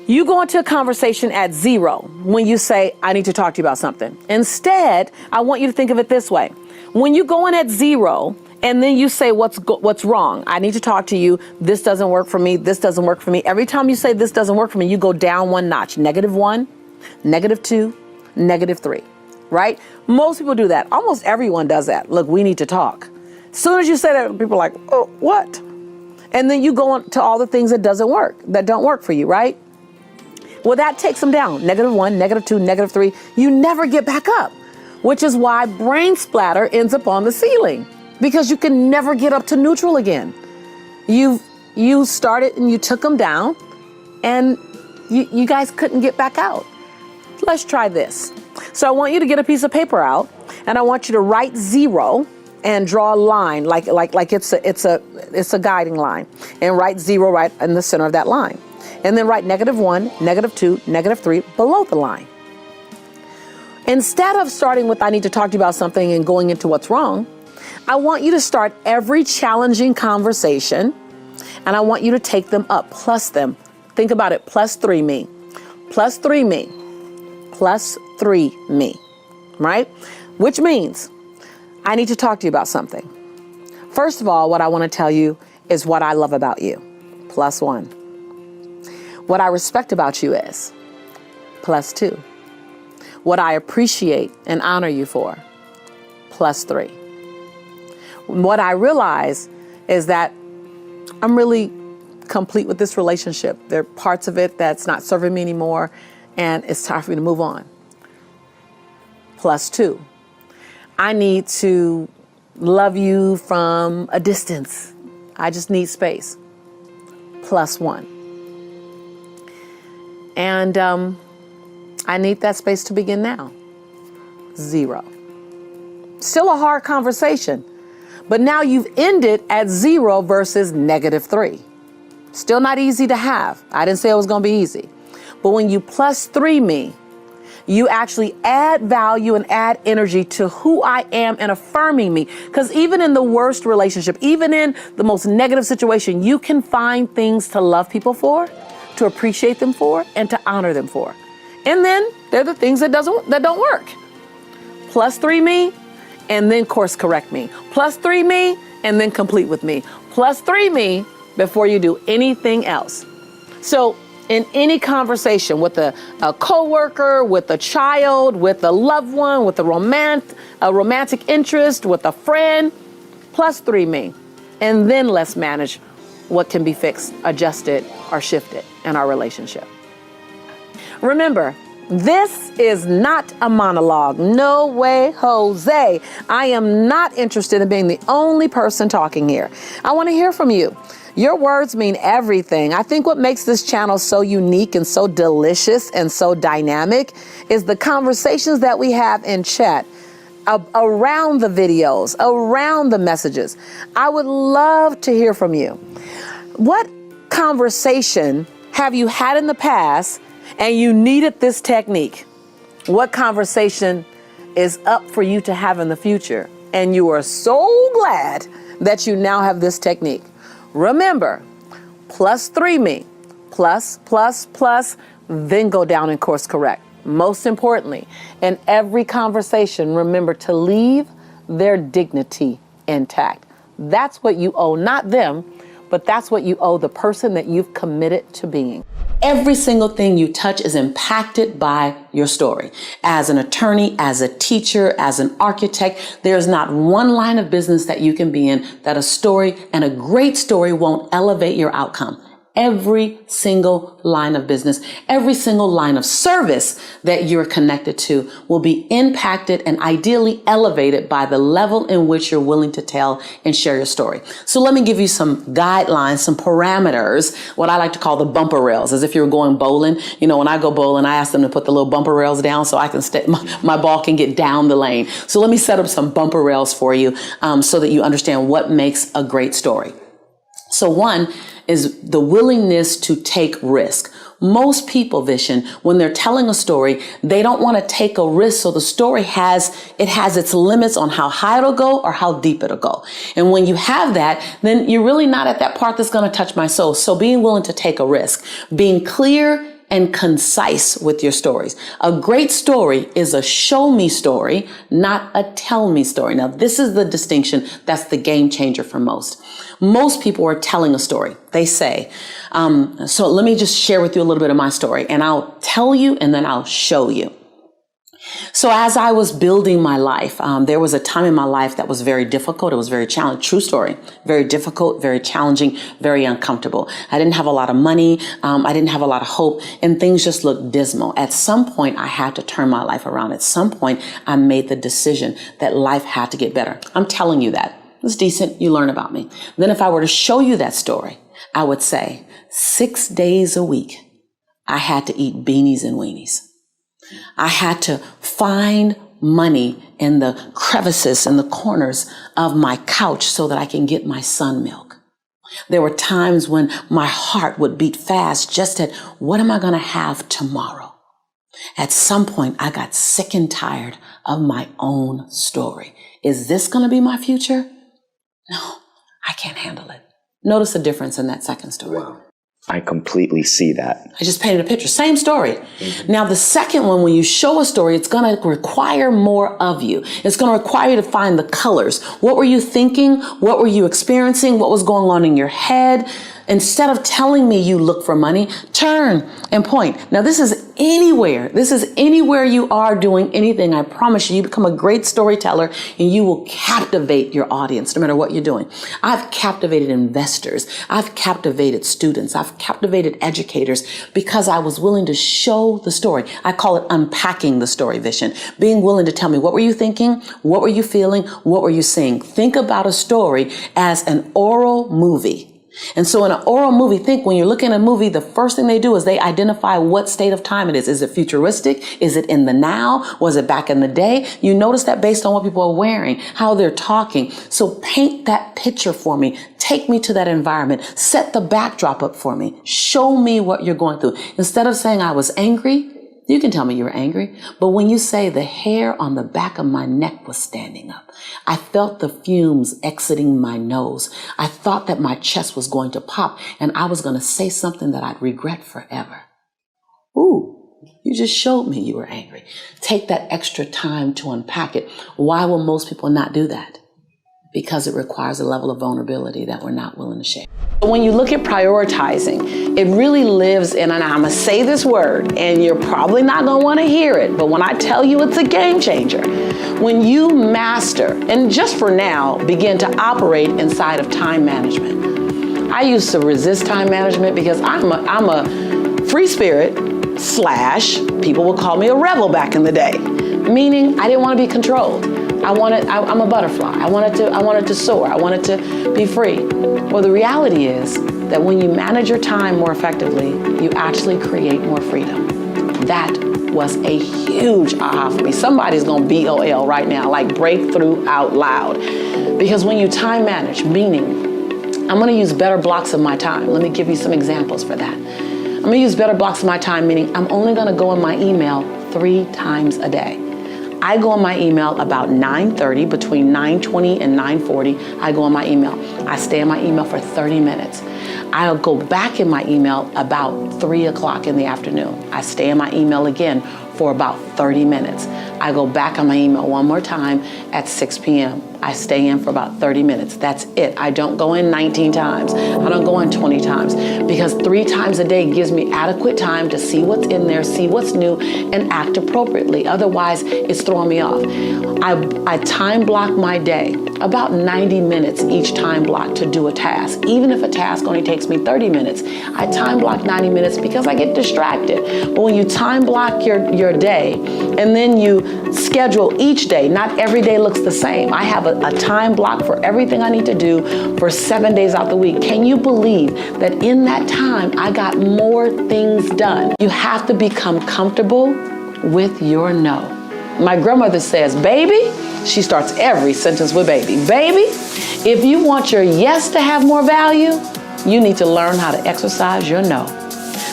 you go into a conversation at zero when you say, I need to talk to you about something. Instead, I want you to think of it this way. When you go in at zero and then you say, what's wrong? I need to talk to you. This doesn't work for me. This doesn't work for me. Every time you say this doesn't work for me, you go down one notch. -1, -2, -3, right? Most people do that. Almost everyone does that. Look, we need to talk. As soon as you say that, people are like, oh, what? And then you go on to all the things that don't work for you, right? Well, that takes them down. -1, -2, -3. You never get back up, which is why brain splatter ends up on the ceiling, because you can never get up to neutral again. You started and you took them down, and you guys couldn't get back out. Let's try this. So I want you to get a piece of paper out, and I want you to write zero and draw a line like it's a guiding line, and write zero right in the center of that line. And then write -1, -2, -3 below the line. Instead of starting with, I need to talk to you about something, and going into what's wrong, I want you to start every challenging conversation, and I want you to take them up, plus them. Think about it, +3 me, +3 me, +3 me, right? Which means I need to talk to you about something. First of all, what I want to tell you is what I love about you, +1. What I respect about you is +2. What I appreciate and honor you for, +3. What I realize is that I'm really complete with this relationship. There are parts of it that's not serving me anymore, and it's time for me to move on, +2. I need to love you from a distance. I just need space, +1. And I need that space to begin now, 0. Still a hard conversation, but now you've ended at 0 versus -3. Still not easy to have. I didn't say it was going to be easy. But when you +3 me, you actually add value and add energy to who I am and affirming me. Because even in the worst relationship, even in the most negative situation, you can find things to love people for, to appreciate them for, and to honor them for. And then there are the things that don't work. +3 me, and then course correct me. +3 me, and then complete with me. +3 me before you do anything else. So in any conversation with a coworker, with a child, with a loved one, with a romantic interest, with a friend, +3 me. And then let's manage what can be fixed, adjusted, or shifted in our relationship. Remember, this is not a monologue. No way, Jose. I am not interested in being the only person talking here. I want to hear from you. Your words mean everything. I think what makes this channel so unique and so delicious and so dynamic is the conversations that we have in chat around the videos, around the messages. I would love to hear from you. What conversation have you had in the past and you needed this technique? What conversation is up for you to have in the future? And you are so glad that you now have this technique. Remember, +3 me, plus, then go down and course correct. Most importantly, in every conversation, remember to leave their dignity intact. That's what you owe, not them, but that's what you owe the person that you've committed to being. Every single thing you touch is impacted by your story. As an attorney, as a teacher, as an architect, there's not one line of business that you can be in that a story, and a great story, won't elevate your outcome. Every single line of business, every single line of service that you're connected to will be impacted and ideally elevated by the level in which you're willing to tell and share your story. So let me give you some guidelines, some parameters, what I like to call the bumper rails, as if you were going bowling. You know, when I go bowling, I ask them to put the little bumper rails down so I can my ball can get down the lane. So let me set up some bumper rails for you so that you understand what makes a great story. So one is the willingness to take risk. Most people, Vishen, when they're telling a story, they don't want to take a risk. So the story has its limits on how high it'll go or how deep it'll go. And when you have that, then you're really not at that part that's going to touch my soul. So being willing to take a risk, being clear and concise with your stories. A great story is a show me story, not a tell me story. Now, this is the distinction that's the game changer for most. Most people are telling a story. They say, so let me just share with you a little bit of my story, and I'll tell you and then I'll show you. So as I was building my life, there was a time in my life that was very difficult. It was very challenging. True story. Very difficult, very challenging, very uncomfortable. I didn't have a lot of money. I didn't have a lot of hope, and things just looked dismal. At some point, I had to turn my life around. At some point, I made the decision that life had to get better. I'm telling you that. It's decent. You learn about me. Then if I were to show you that story, I would say 6 days a week, I had to eat beanies and weenies. I had to find money in the crevices and the corners of my couch so that I can get my son milk. There were times when my heart would beat fast just at what am I going to have tomorrow? At some point, I got sick and tired of my own story. Is this going to be my future? No, I can't handle it. Notice the difference in that second story. Wow. I completely see that. I just painted a picture. Same story. Mm-hmm. Now, the second one, when you show a story, it's going to require more of you. It's going to require you to find the colors. What were you thinking? What were you experiencing? What was going on in your head? Instead of telling me you look for money, turn and point. Now, this is anywhere. This is anywhere you are doing anything. I promise you, you become a great storyteller and you will captivate your audience no matter what you're doing. I've captivated investors. I've captivated students. I've captivated educators because I was willing to show the story. I call it unpacking the story, Vishen. Being willing to tell me, what were you thinking? What were you feeling? What were you seeing? Think about a story as an oral movie. And so in an oral movie, think when you're looking at a movie, the first thing they do is they identify what state of time it is. Is it futuristic? Is it in the now? Was it back in the day? You notice that based on what people are wearing, how they're talking. So paint that picture for me. Take me to that environment. Set the backdrop up for me. Show me what you're going through. Instead of saying I was angry, You can tell me you were angry, but when you say the hair on the back of my neck was standing up, I felt the fumes exiting my nose. I thought that my chest was going to pop and I was going to say something that I'd regret forever. Ooh, you just showed me you were angry. Take that extra time to unpack it. Why will most people not do that? Because it requires a level of vulnerability that we're not willing to share. When you look at prioritizing, it really lives in, and I'm gonna say this word, and you're probably not gonna wanna hear it, but when I tell you it's a game changer, when you master, and just for now, begin to operate inside of time management. I used to resist time management because I'm a free spirit / people would call me a rebel back in the day, meaning I didn't wanna be controlled. I'm a butterfly. I wanted to soar. I wanted to be free. Well, the reality is that when you manage your time more effectively, you actually create more freedom. That was a huge aha for me. Somebody's gonna BOL right now, like breakthrough out loud. Because when you time manage, meaning, I'm gonna use better blocks of my time. Let me give you some examples for that. I'm gonna use better blocks of my time, meaning I'm only gonna go in my email 3 times a day. I go on my email about 9:30, between 9:20 and 9:40, I go on my email. I stay in my email for 30 minutes. I'll go back in my email about 3 o'clock in the afternoon. I stay in my email again for about 30 minutes. I go back on my email one more time at 6 p.m. I stay in for about 30 minutes. That's it. I don't go in 19 times. I don't go in 20 times because 3 times a day gives me adequate time to see what's in there, see what's new, and act appropriately. Otherwise, it's throwing me off. I time block my day, about 90 minutes each time block to do a task. Even if a task only takes me 30 minutes, I time block 90 minutes because I get distracted. But when you time block your day and then you schedule each day, not every day looks the same. I have a time block for everything I need to do for 7 days out the week. Can you believe that in that time, I got more things done? You have to become comfortable with your no. My grandmother says, baby, she starts every sentence with baby. Baby, if you want your yes to have more value, you need to learn how to exercise your no.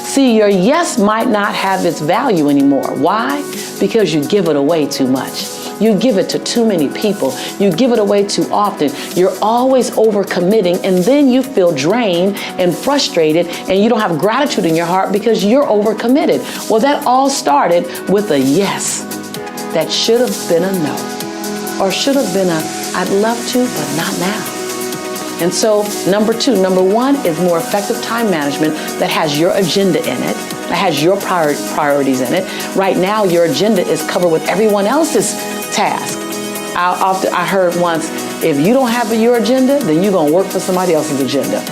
See, your yes might not have its value anymore. Why? Because you give it away too much. You give it to too many people. You give it away too often. You're always overcommitting, and then you feel drained and frustrated, and you don't have gratitude in your heart because you're overcommitted. Well, that all started with a yes that should have been a no, or should have been a I'd love to, but not now. And so number 1 is more effective time management that has your agenda in it, that has your priorities in it. Right now, your agenda is covered with everyone else's task. I heard once, if you don't have your agenda, then you're gonna work for somebody else's agenda.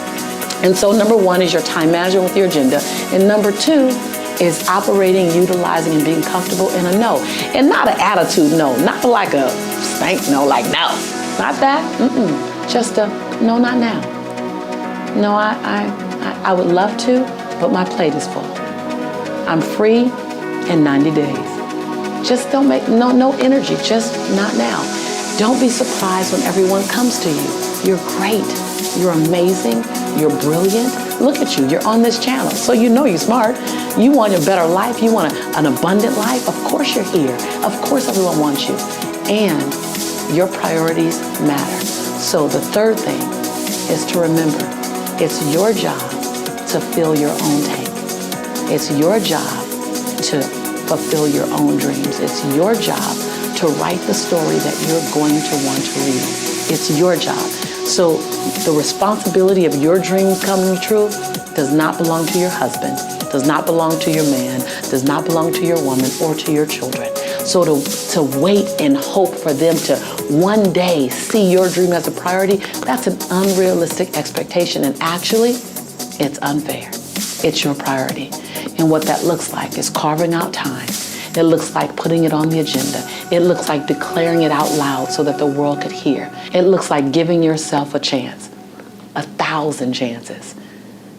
And so number 1 is your time management with your agenda. And number 2 is operating, utilizing, and being comfortable in a no. And not an attitude no, not like a stank no, like no. Not that, just a no, not now. No, I would love to, but my plate is full. I'm free in 90 days. Just don't make, no energy, just not now. Don't be surprised when everyone comes to you. You're great, you're amazing, you're brilliant. Look at you, you're on this channel, so you know you're smart. You want a better life, you want an abundant life. Of course you're here, of course everyone wants you. And your priorities matter. So the third thing is to remember, it's your job to fill your own tank. It's your job to fulfill your own dreams. It's your job to write the story that you're going to want to read. It's your job. So the responsibility of your dreams coming true does not belong to your husband, does not belong to your man, does not belong to your woman or to your children. So to wait and hope for them to one day see your dream as a priority, that's an unrealistic expectation. And actually, it's unfair. It's your priority. And what that looks like is carving out time. It looks like putting it on the agenda. It looks like declaring it out loud so that the world could hear. It looks like giving yourself a chance, 1,000 chances,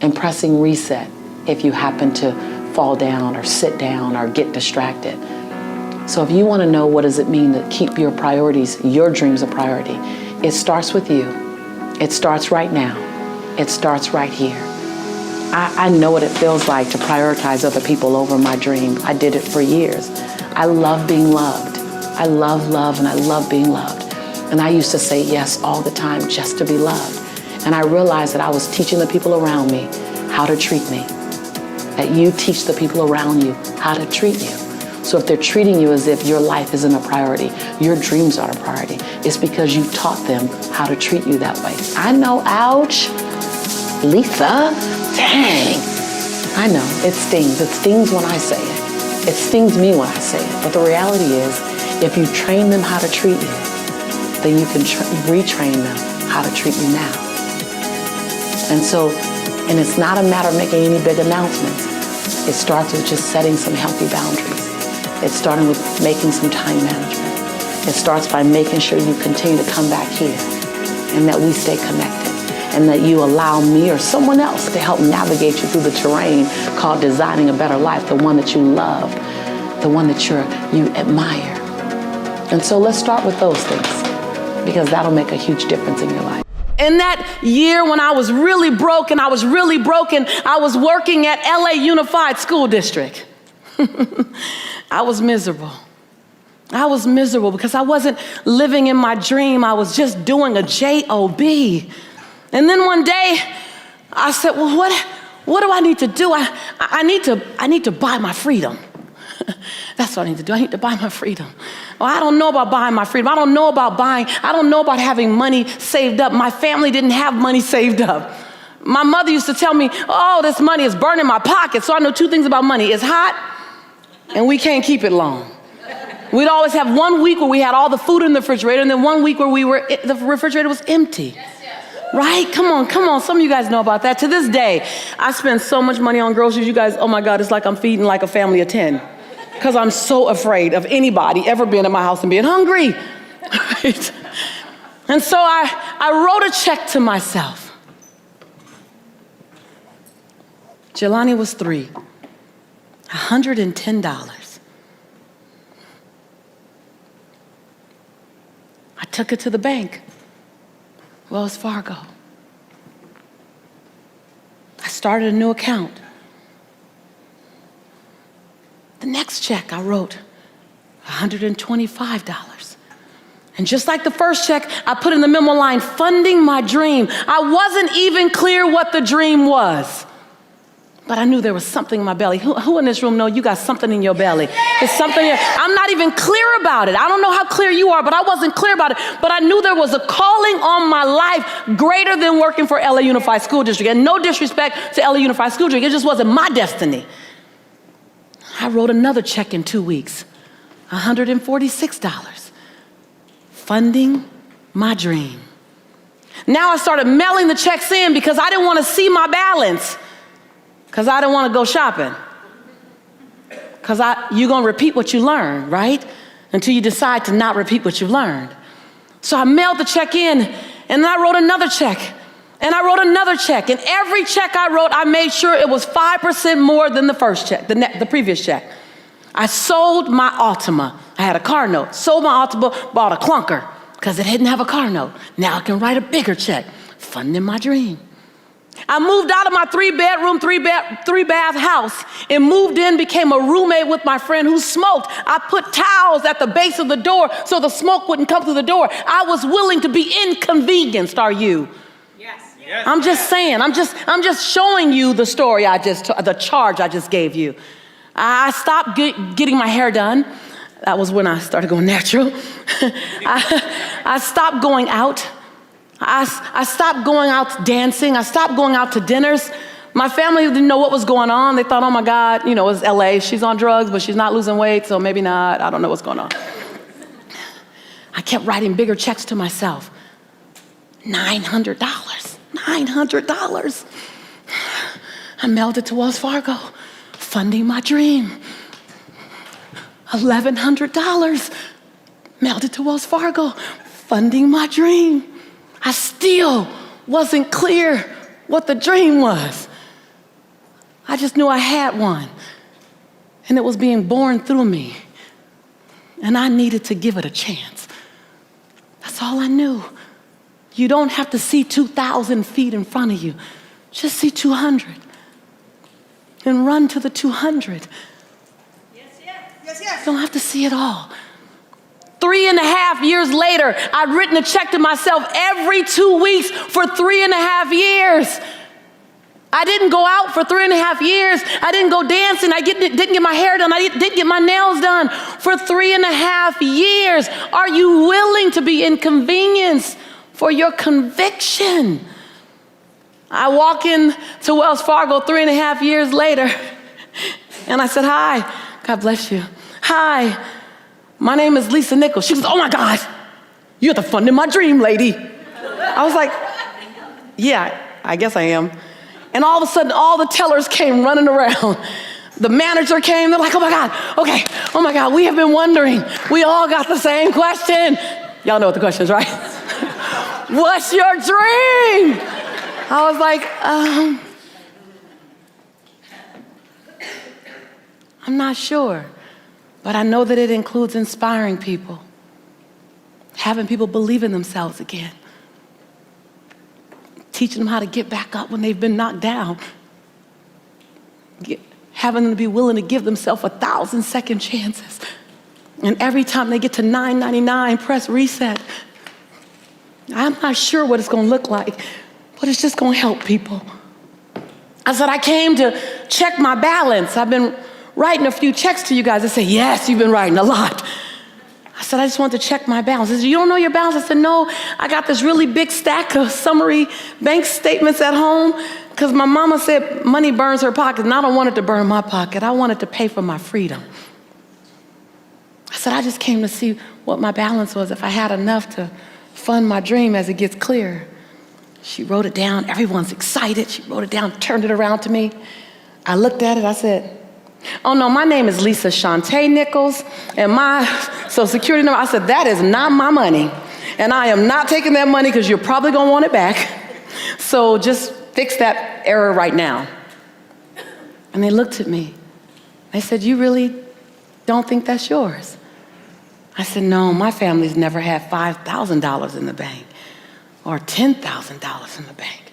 and pressing reset if you happen to fall down or sit down or get distracted. So if you want to know what does it mean to keep your priorities, your dreams a priority, it starts with you. It starts right now. It starts right here. I know what it feels like to prioritize other people over my dream. I did it for years. I love being loved. I love love, and I love being loved. And I used to say yes all the time just to be loved. And I realized that I was teaching the people around me how to treat me. That you teach the people around you how to treat you. So if they're treating you as if your life isn't a priority, your dreams are a priority, it's because you taught them how to treat you that way. I know, ouch. Lisa, dang. I know, it stings. It stings when I say it. It stings me when I say it. But the reality is, if you train them how to treat you, then you can retrain them how to treat you now. And it's not a matter of making any big announcements. It starts with just setting some healthy boundaries. It's starting with making some time management. It starts by making sure you continue to come back here and that we stay connected and that you allow me or someone else to help navigate you through the terrain called designing a better life, the one that you love, the one that you admire. And so let's start with those things because that'll make a huge difference in your life. In that year when I was really broken, I was working at LA Unified School District. I was miserable. I was miserable because I wasn't living in my dream. I was just doing a job. And then one day I said, well, what do I need to do? I need to buy my freedom. That's what I need to do. I need to buy my freedom. Well, I don't know about buying my freedom. I don't know about having money saved up. My family didn't have money saved up. My mother used to tell me, oh, this money is burning my pocket. So I know two things about money. It's hot and we can't keep it long. We'd always have 1 week where we had all the food in the refrigerator and then 1 week where the refrigerator was empty. Right? Come on. Some of you guys know about that. To this day, I spend so much money on groceries. You guys, oh my God, it's like I'm feeding like a family of 10. Because I'm so afraid of anybody ever being in my house and being hungry. Right? And so I wrote a check to myself. Jelani was 3. $110. I took it to the bank, Wells Fargo. I started a new account. The next check I wrote, $125. And just like the first check, I put in the memo line, funding my dream. I wasn't even clear what the dream was. But I knew there was something in my belly. Who in this room know you got something in your belly? It's something here. I'm not even clear about it. I don't know how clear you are, but I wasn't clear about it. But I knew there was a calling on my life greater than working for LA Unified School District. And no disrespect to LA Unified School District, it just wasn't my destiny. I wrote another check in 2 weeks, $146, funding my dream. Now I started mailing the checks in because I didn't want to see my balance. Because I didn't want to go shopping. Because you're going to repeat what you learned, right? Until you decide to not repeat what you learned. So I mailed the check in, and then I wrote another check. And I wrote another check. And every check I wrote, I made sure it was 5% more than the first check, the previous check. I sold my Altima. I had a car note. Sold my Altima, bought a clunker because it didn't have a car note. Now I can write a bigger check, funding my dream. I moved out of my 3-bedroom, 3-bath house and moved in, became a roommate with my friend who smoked. I put towels at the base of the door so the smoke wouldn't come through the door. I was willing to be inconvenienced, are you? Yes. I'm just saying, I'm just showing you the story the charge I just gave you. I stopped getting my hair done. That was when I started going natural. I stopped going out. I stopped going out dancing. I stopped going out to dinners. My family didn't know what was going on. They thought, oh my God, it was LA. She's on drugs, but she's not losing weight, so maybe not. I don't know what's going on. I kept writing bigger checks to myself. $900. $900. I mailed it to Wells Fargo, funding my dream. $1,100. Mailed it to Wells Fargo, funding my dream. I still wasn't clear what the dream was. I just knew I had one, and it was being born through me, and I needed to give it a chance. That's all I knew. You don't have to see 2,000 feet in front of you. Just see 200. and run to the 200. You don't have to see it all. 3.5 years later, I'd written a check to myself every 2 weeks for 3.5 years. I didn't go out for 3.5 years. I didn't go dancing. I didn't get my hair done. I didn't get my nails done for 3.5 years. Are you willing to be inconvenienced for your conviction? I walk in to Wells Fargo 3.5 years later, and I said, "Hi, God bless you. Hi, my name is Lisa Nichols." She goes, "Oh my God, you're the funding my dream lady." I was like, "Yeah, I guess I am." And all of a sudden, all the tellers came running around. The manager came, they're like, "Oh my God, okay, oh my God, we have been wondering. We all got the same question." Y'all know what the question is, right? "What's your dream?" I was like, I'm not sure, but I know that it includes inspiring people, having people believe in themselves again, teaching them how to get back up when they've been knocked down, having them to be willing to give themselves 1,000 second chances. And every time they get to $9.99, press reset. I'm not sure what it's going to look like, but it's just going to help people. I said, I came to check my balance. I've been writing a few checks to you guys. They say, "Yes, you've been writing a lot." I said, "I just want to check my balance." They said, "You don't know your balance?" I said, "No, I got this really big stack of summary bank statements at home because my mama said money burns her pocket, and I don't want it to burn my pocket. I want it to pay for my freedom." I said, "I just came to see what my balance was, if I had enough to fund my dream as it gets clearer." She wrote it down. Everyone's excited. She wrote it down, turned it around to me. I looked at it. I said, "Oh no, my name is Lisa Shantae Nichols, and my social security number." I said, "That is not my money, and I am not taking that money because you're probably gonna want it back. So just fix that error right now." And they looked at me. They said, "You really don't think that's yours?" I said, "No, my family's never had $5,000 in the bank or $10,000 in the bank.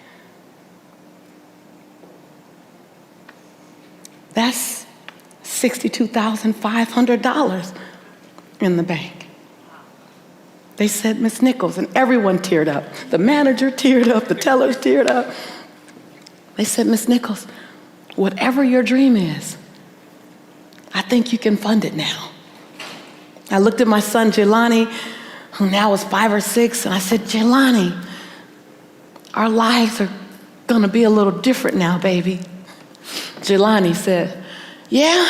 That's $62,500 in the bank." They said, "Miss Nichols," and everyone teared up. The manager teared up, the tellers teared up. They said, "Miss Nichols, whatever your dream is, I think you can fund it now." I looked at my son, Jelani, who now is 5 or 6, and I said, "Jelani, our lives are gonna be a little different now, baby." Jelani said, "Yeah,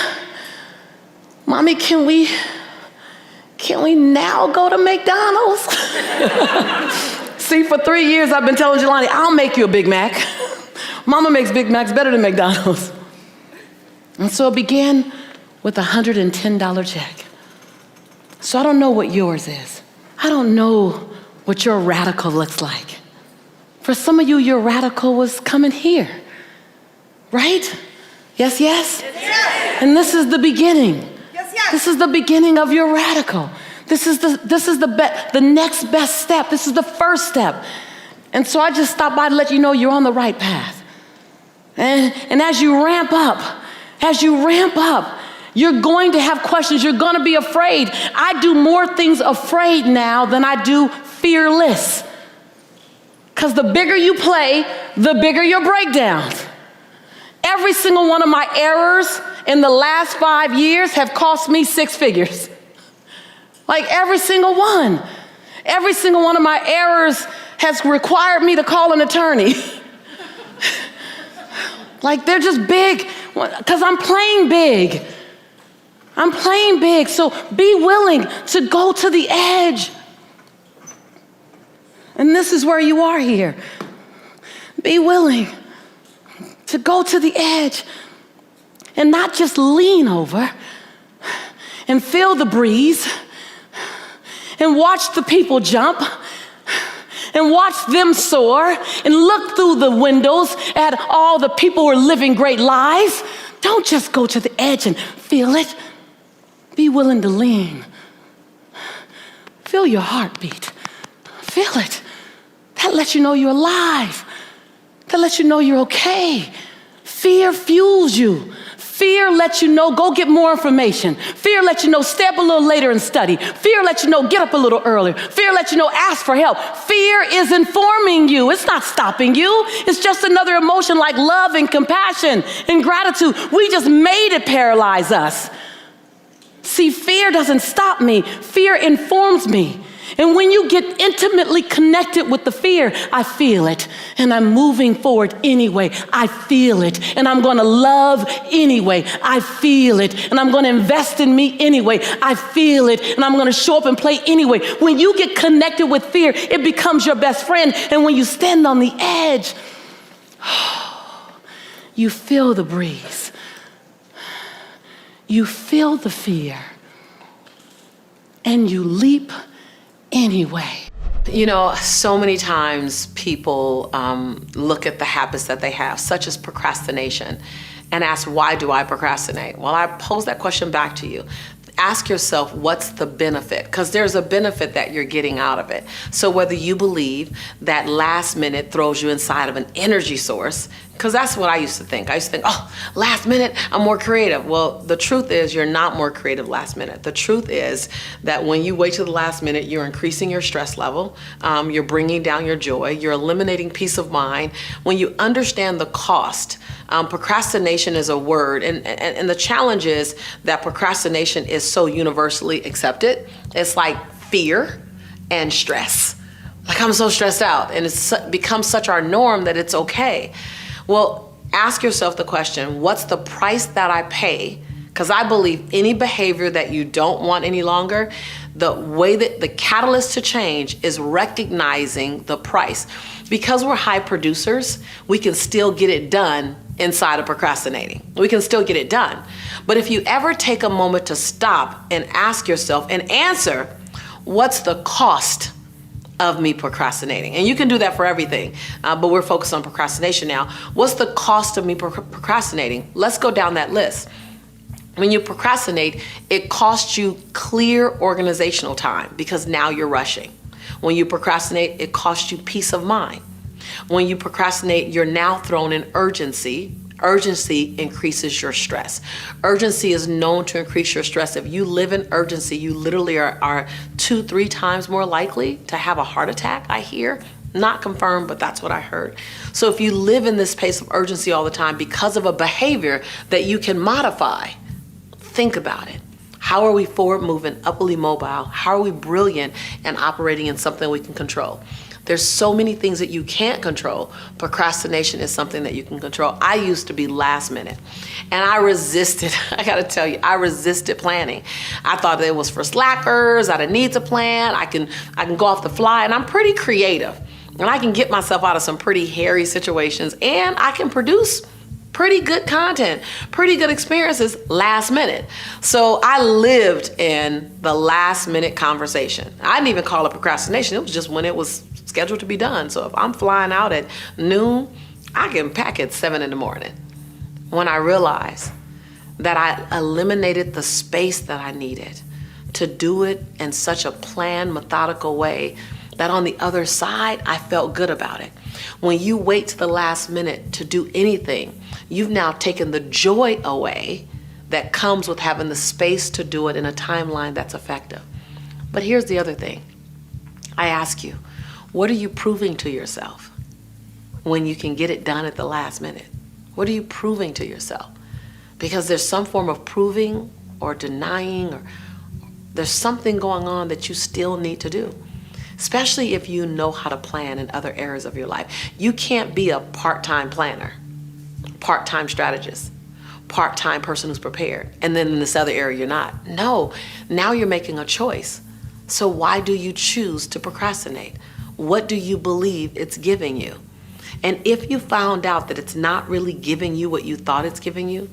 Mommy, can we now go to McDonald's?" See, for 3 years I've been telling Jelani, "I'll make you a Big Mac. Mama makes Big Macs better than McDonald's." And so it began with a $110 check. So I don't know what yours is. I don't know what your radical looks like. For some of you, your radical was coming here, right? Yes, yes? Yes. And this is the beginning. Yes, yes. This is the beginning of your radical. This is the next best step. This is the first step. And so I just stopped by to let you know you're on the right path. And as you ramp up, you're going to have questions. You're going to be afraid. I do more things afraid now than I do fearless. Because the bigger you play, the bigger your breakdowns. Every single one of my errors in the last 5 years have cost me 6 figures. Like every single one. Every single one of my errors has required me to call an attorney. Like they're just big, because I'm playing big. I'm playing big, so be willing to go to the edge. And this is where you are here. Be willing to go to the edge and not just lean over and feel the breeze and watch the people jump and watch them soar and look through the windows at all the people who are living great lives. Don't just go to the edge and feel it. Be willing to lean. Feel your heartbeat. Feel it. That lets you know you're alive. That lets you know you're okay. Fear fuels you. Fear lets you know, go get more information. Fear lets you know, stay up a little later and study. Fear lets you know, get up a little earlier. Fear lets you know, ask for help. Fear is informing you. It's not stopping you. It's just another emotion like love and compassion and gratitude. We just made it paralyze us. See, fear doesn't stop me. Fear informs me. And when you get intimately connected with the fear, I feel it. And I'm moving forward anyway. I feel it. And I'm going to love anyway. I feel it. And I'm going to invest in me anyway. I feel it. And I'm going to show up and play anyway. When you get connected with fear, it becomes your best friend. And when you stand on the edge, you feel the breeze. You feel the fear. And you leap anyway. You know, so many times people look at the habits that they have, such as procrastination, and ask, why do I procrastinate? Well, I pose that question back to you. Ask yourself, what's the benefit? Because there's a benefit that you're getting out of it. So whether you believe that last minute throws you inside of an energy source, because that's what I used to think. I used to think, oh, last minute, I'm more creative. Well, the truth is you're not more creative last minute. The truth is that when you wait to the last minute, you're increasing your stress level. You're bringing down your joy. You're eliminating peace of mind. When you understand the cost, procrastination is a word. And the challenge is that procrastination is so universally accepted. It's like fear and stress. Like, I'm so stressed out, and it's become such our norm that it's okay. Well, ask yourself the question, what's the price that I pay? Because I believe any behavior that you don't want any longer, the way that the catalyst to change is recognizing the price. Because we're high producers, we can still get it done inside of procrastinating. We can still get it done. But if you ever take a moment to stop and ask yourself and answer, what's the cost of me procrastinating? And you can do that for everything, but we're focused on procrastination now. What's the cost of me procrastinating? Let's go down that list. When you procrastinate, it costs you clear organizational time because now you're rushing. When you procrastinate, it costs you peace of mind. When you procrastinate, you're now thrown in urgency. Urgency increases your stress. Urgency is known to increase your stress. If you live in urgency, you literally are 2-3 times more likely to have a heart attack, I hear. Not confirmed, but that's what I heard. So if you live in this pace of urgency all the time because of a behavior that you can modify, think about it. How are we forward moving, upwardly mobile? How are we brilliant and operating in something we can control? There's so many things that you can't control. Procrastination is something that you can control. I used to be last minute, and I resisted. I gotta tell you, I resisted planning. I thought it was for slackers. I didn't need to plan. I can go off the fly, and I'm pretty creative, and I can get myself out of some pretty hairy situations, and I can produce pretty good content, pretty good experiences last minute. So I lived in the last minute conversation. I didn't even call it procrastination. It was just when it was scheduled to be done. So if I'm flying out at noon, I can pack at 7 in the morning. When I realized that I eliminated the space that I needed to do it in such a planned, methodical way that on the other side, I felt good about it. When you wait to the last minute to do anything, you've now taken the joy away that comes with having the space to do it in a timeline that's effective. But here's the other thing. I ask you, what are you proving to yourself when you can get it done at the last minute? What are you proving to yourself? Because there's some form of proving or denying, or there's something going on that you still need to do. Especially if you know how to plan in other areas of your life. You can't be a part-time planner, part-time strategist, part-time person who's prepared, and then in this other area you're not. No, now you're making a choice. So why do you choose to procrastinate? What do you believe it's giving you? And if you found out that it's not really giving you what you thought it's giving you,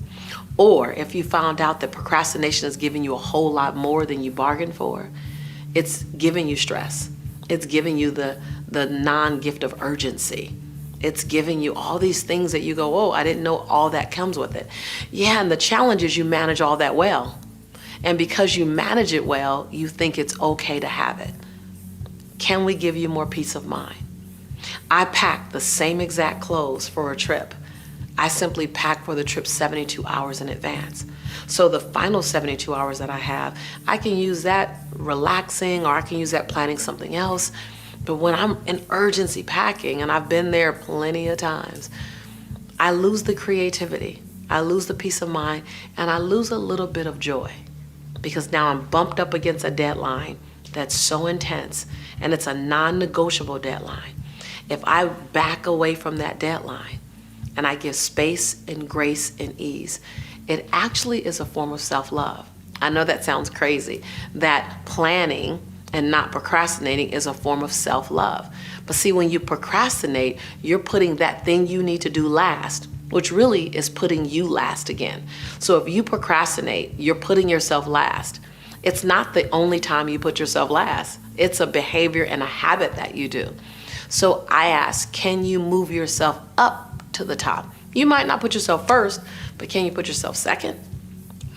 or if you found out that procrastination is giving you a whole lot more than you bargained for, it's giving you stress. It's giving you the non-gift of urgency. It's giving you all these things that you go, oh, I didn't know all that comes with it. Yeah, and the challenge is you manage all that well. And because you manage it well, you think it's okay to have it. Can we give you more peace of mind? I packed the same exact clothes for a trip. I simply pack for the trip 72 hours in advance. So the final 72 hours that I have, I can use that relaxing, or I can use that planning something else. But when I'm in urgency packing, and I've been there plenty of times, I lose the creativity, I lose the peace of mind, and I lose a little bit of joy, because now I'm bumped up against a deadline that's so intense, and it's a non-negotiable deadline. If I back away from that deadline and I give space and grace and ease, it actually is a form of self-love. I know that sounds crazy, that planning and not procrastinating is a form of self-love. But see, when you procrastinate, you're putting that thing you need to do last, which really is putting you last again. So if you procrastinate, you're putting yourself last. It's not the only time you put yourself last. It's a behavior and a habit that you do. So I ask, can you move yourself up to the top? You might not put yourself first, but can you put yourself second?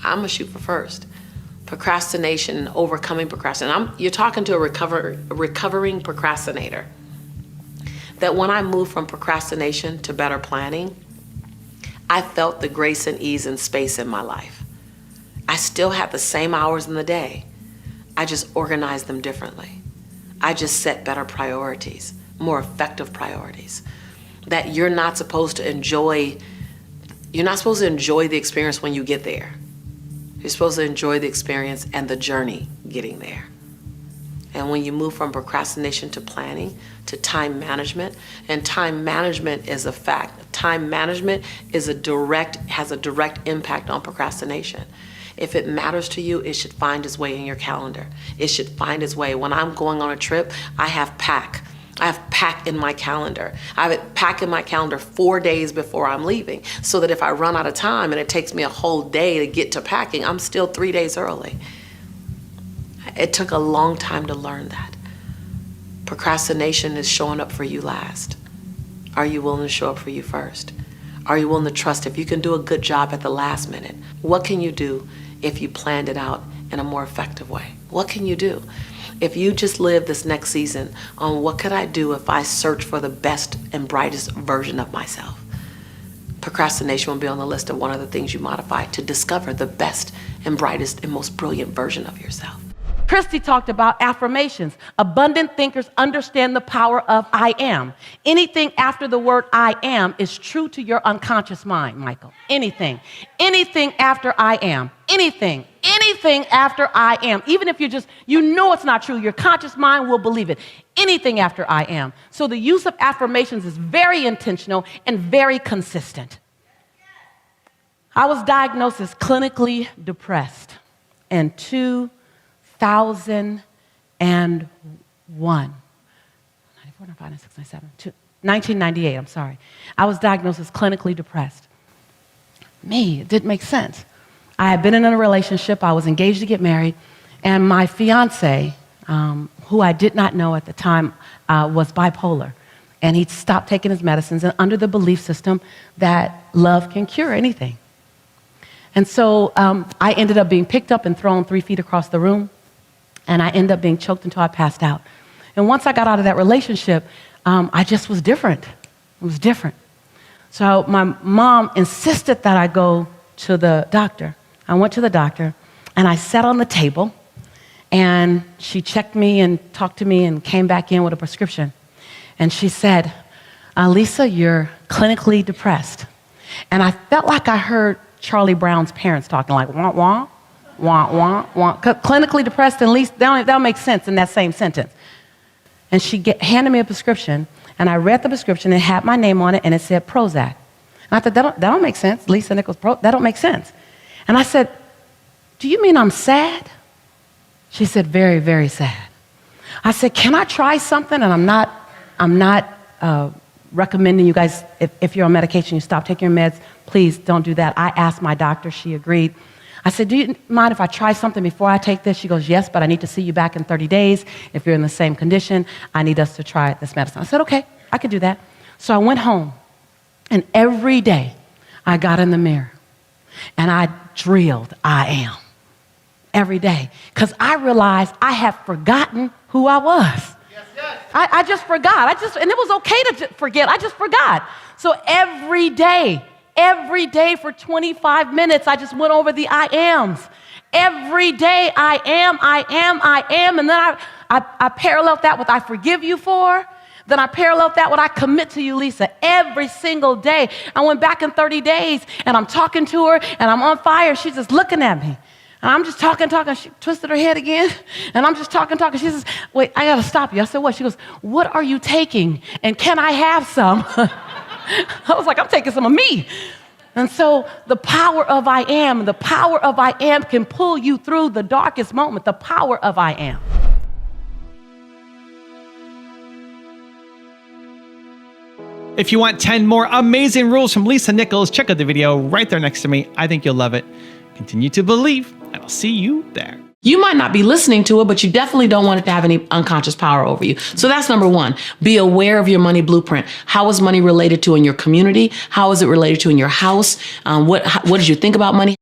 I'm gonna shoot for first. Procrastination and overcoming procrastination. You're talking to a recovering procrastinator. That when I moved from procrastination to better planning, I felt the grace and ease and space in my life. I still had the same hours in the day. I just organized them differently. I just set better priorities, more effective priorities. That you're not supposed to enjoy the experience when you get there. You're supposed to enjoy the experience and the journey getting there. And when you move from procrastination to planning, to time management, and time management is a fact. Time management has a direct impact on procrastination. If it matters to you, it should find its way in your calendar. It should find its way. When I'm going on a trip, I have pack in my calendar. I have it packed in my calendar 4 days before I'm leaving, so that if I run out of time and it takes me a whole day to get to packing, I'm still 3 days early. It took a long time to learn that. Procrastination is showing up for you last. Are you willing to show up for you first? Are you willing to trust if you can do a good job at the last minute? What can you do if you planned it out in a more effective way? What can you do? If you just live this next season on what could I do if I search for the best and brightest version of myself? Procrastination will be on the list of one of the things you modify to discover the best and brightest and most brilliant version of yourself. Christy talked about affirmations. Abundant thinkers understand the power of I am. Anything after the word I am is true to your unconscious mind, Michael. Anything. Anything after I am. Anything after I am. Even if you know it's not true, your conscious mind will believe it. Anything after I am. So the use of affirmations is very intentional and very consistent. I was diagnosed as clinically depressed in 2001. 1998, I'm sorry. I was diagnosed as clinically depressed. It didn't make sense. I had been in a relationship, I was engaged to get married, and my fiance, who I did not know at the time, was bipolar. And he'd stopped taking his medicines, and under the belief system that love can cure anything. And so I ended up being picked up and thrown 3 feet across the room, and I ended up being choked until I passed out. And once I got out of that relationship, I just was different. It was different. So my mom insisted that I go to the doctor. I went to the doctor, and I sat on the table, and she checked me and talked to me and came back in with a prescription. And she said, Lisa, you're clinically depressed. And I felt like I heard Charlie Brown's parents talking like, wah, wah, wah, wah, wah. Clinically depressed, at least that'll make sense in that same sentence. And she handed me a prescription, and I read the prescription. It had my name on it, and it said Prozac. And I thought, that don't make sense. Lisa Nichols, that don't make sense. And I said, do you mean I'm sad? She said, very, very sad. I said, can I try something? And I'm not recommending you guys, if you're on medication, you stop taking your meds, please don't do that. I asked my doctor, she agreed. I said, do you mind if I try something before I take this? She goes, yes, but I need to see you back in 30 days. If you're in the same condition, I need us to try this medicine. I said, okay, I could do that. So I went home, and every day I got in the mirror, and I drilled, I am, every day. Because I realized I had forgotten who I was. I just forgot. And it was okay to forget. I just forgot. So every day Every day for 25 minutes, I just went over the I ams. Every day, I am. And then I paralleled that with I forgive you for. Then I paralleled that with I commit to you, Lisa, every single day. I went back in 30 days, and I'm talking to her, and I'm on fire. She's just looking at me. And I'm just talking. She twisted her head again, and I'm just talking. She says, wait, I got to stop you. I said, what? She goes, what are you taking, and can I have some? I was like, I'm taking some of me. And so the power of I am can pull you through the darkest moment, the power of I am. If you want 10 more amazing rules from Lisa Nichols, check out the video right there next to me. I think you'll love it. Continue to believe, and I'll see you there. You might not be listening to it, but you definitely don't want it to have any unconscious power over you. So that's number one. Be aware of your money blueprint. How is money related to in your community? How is it related to in your house? What did you think about money?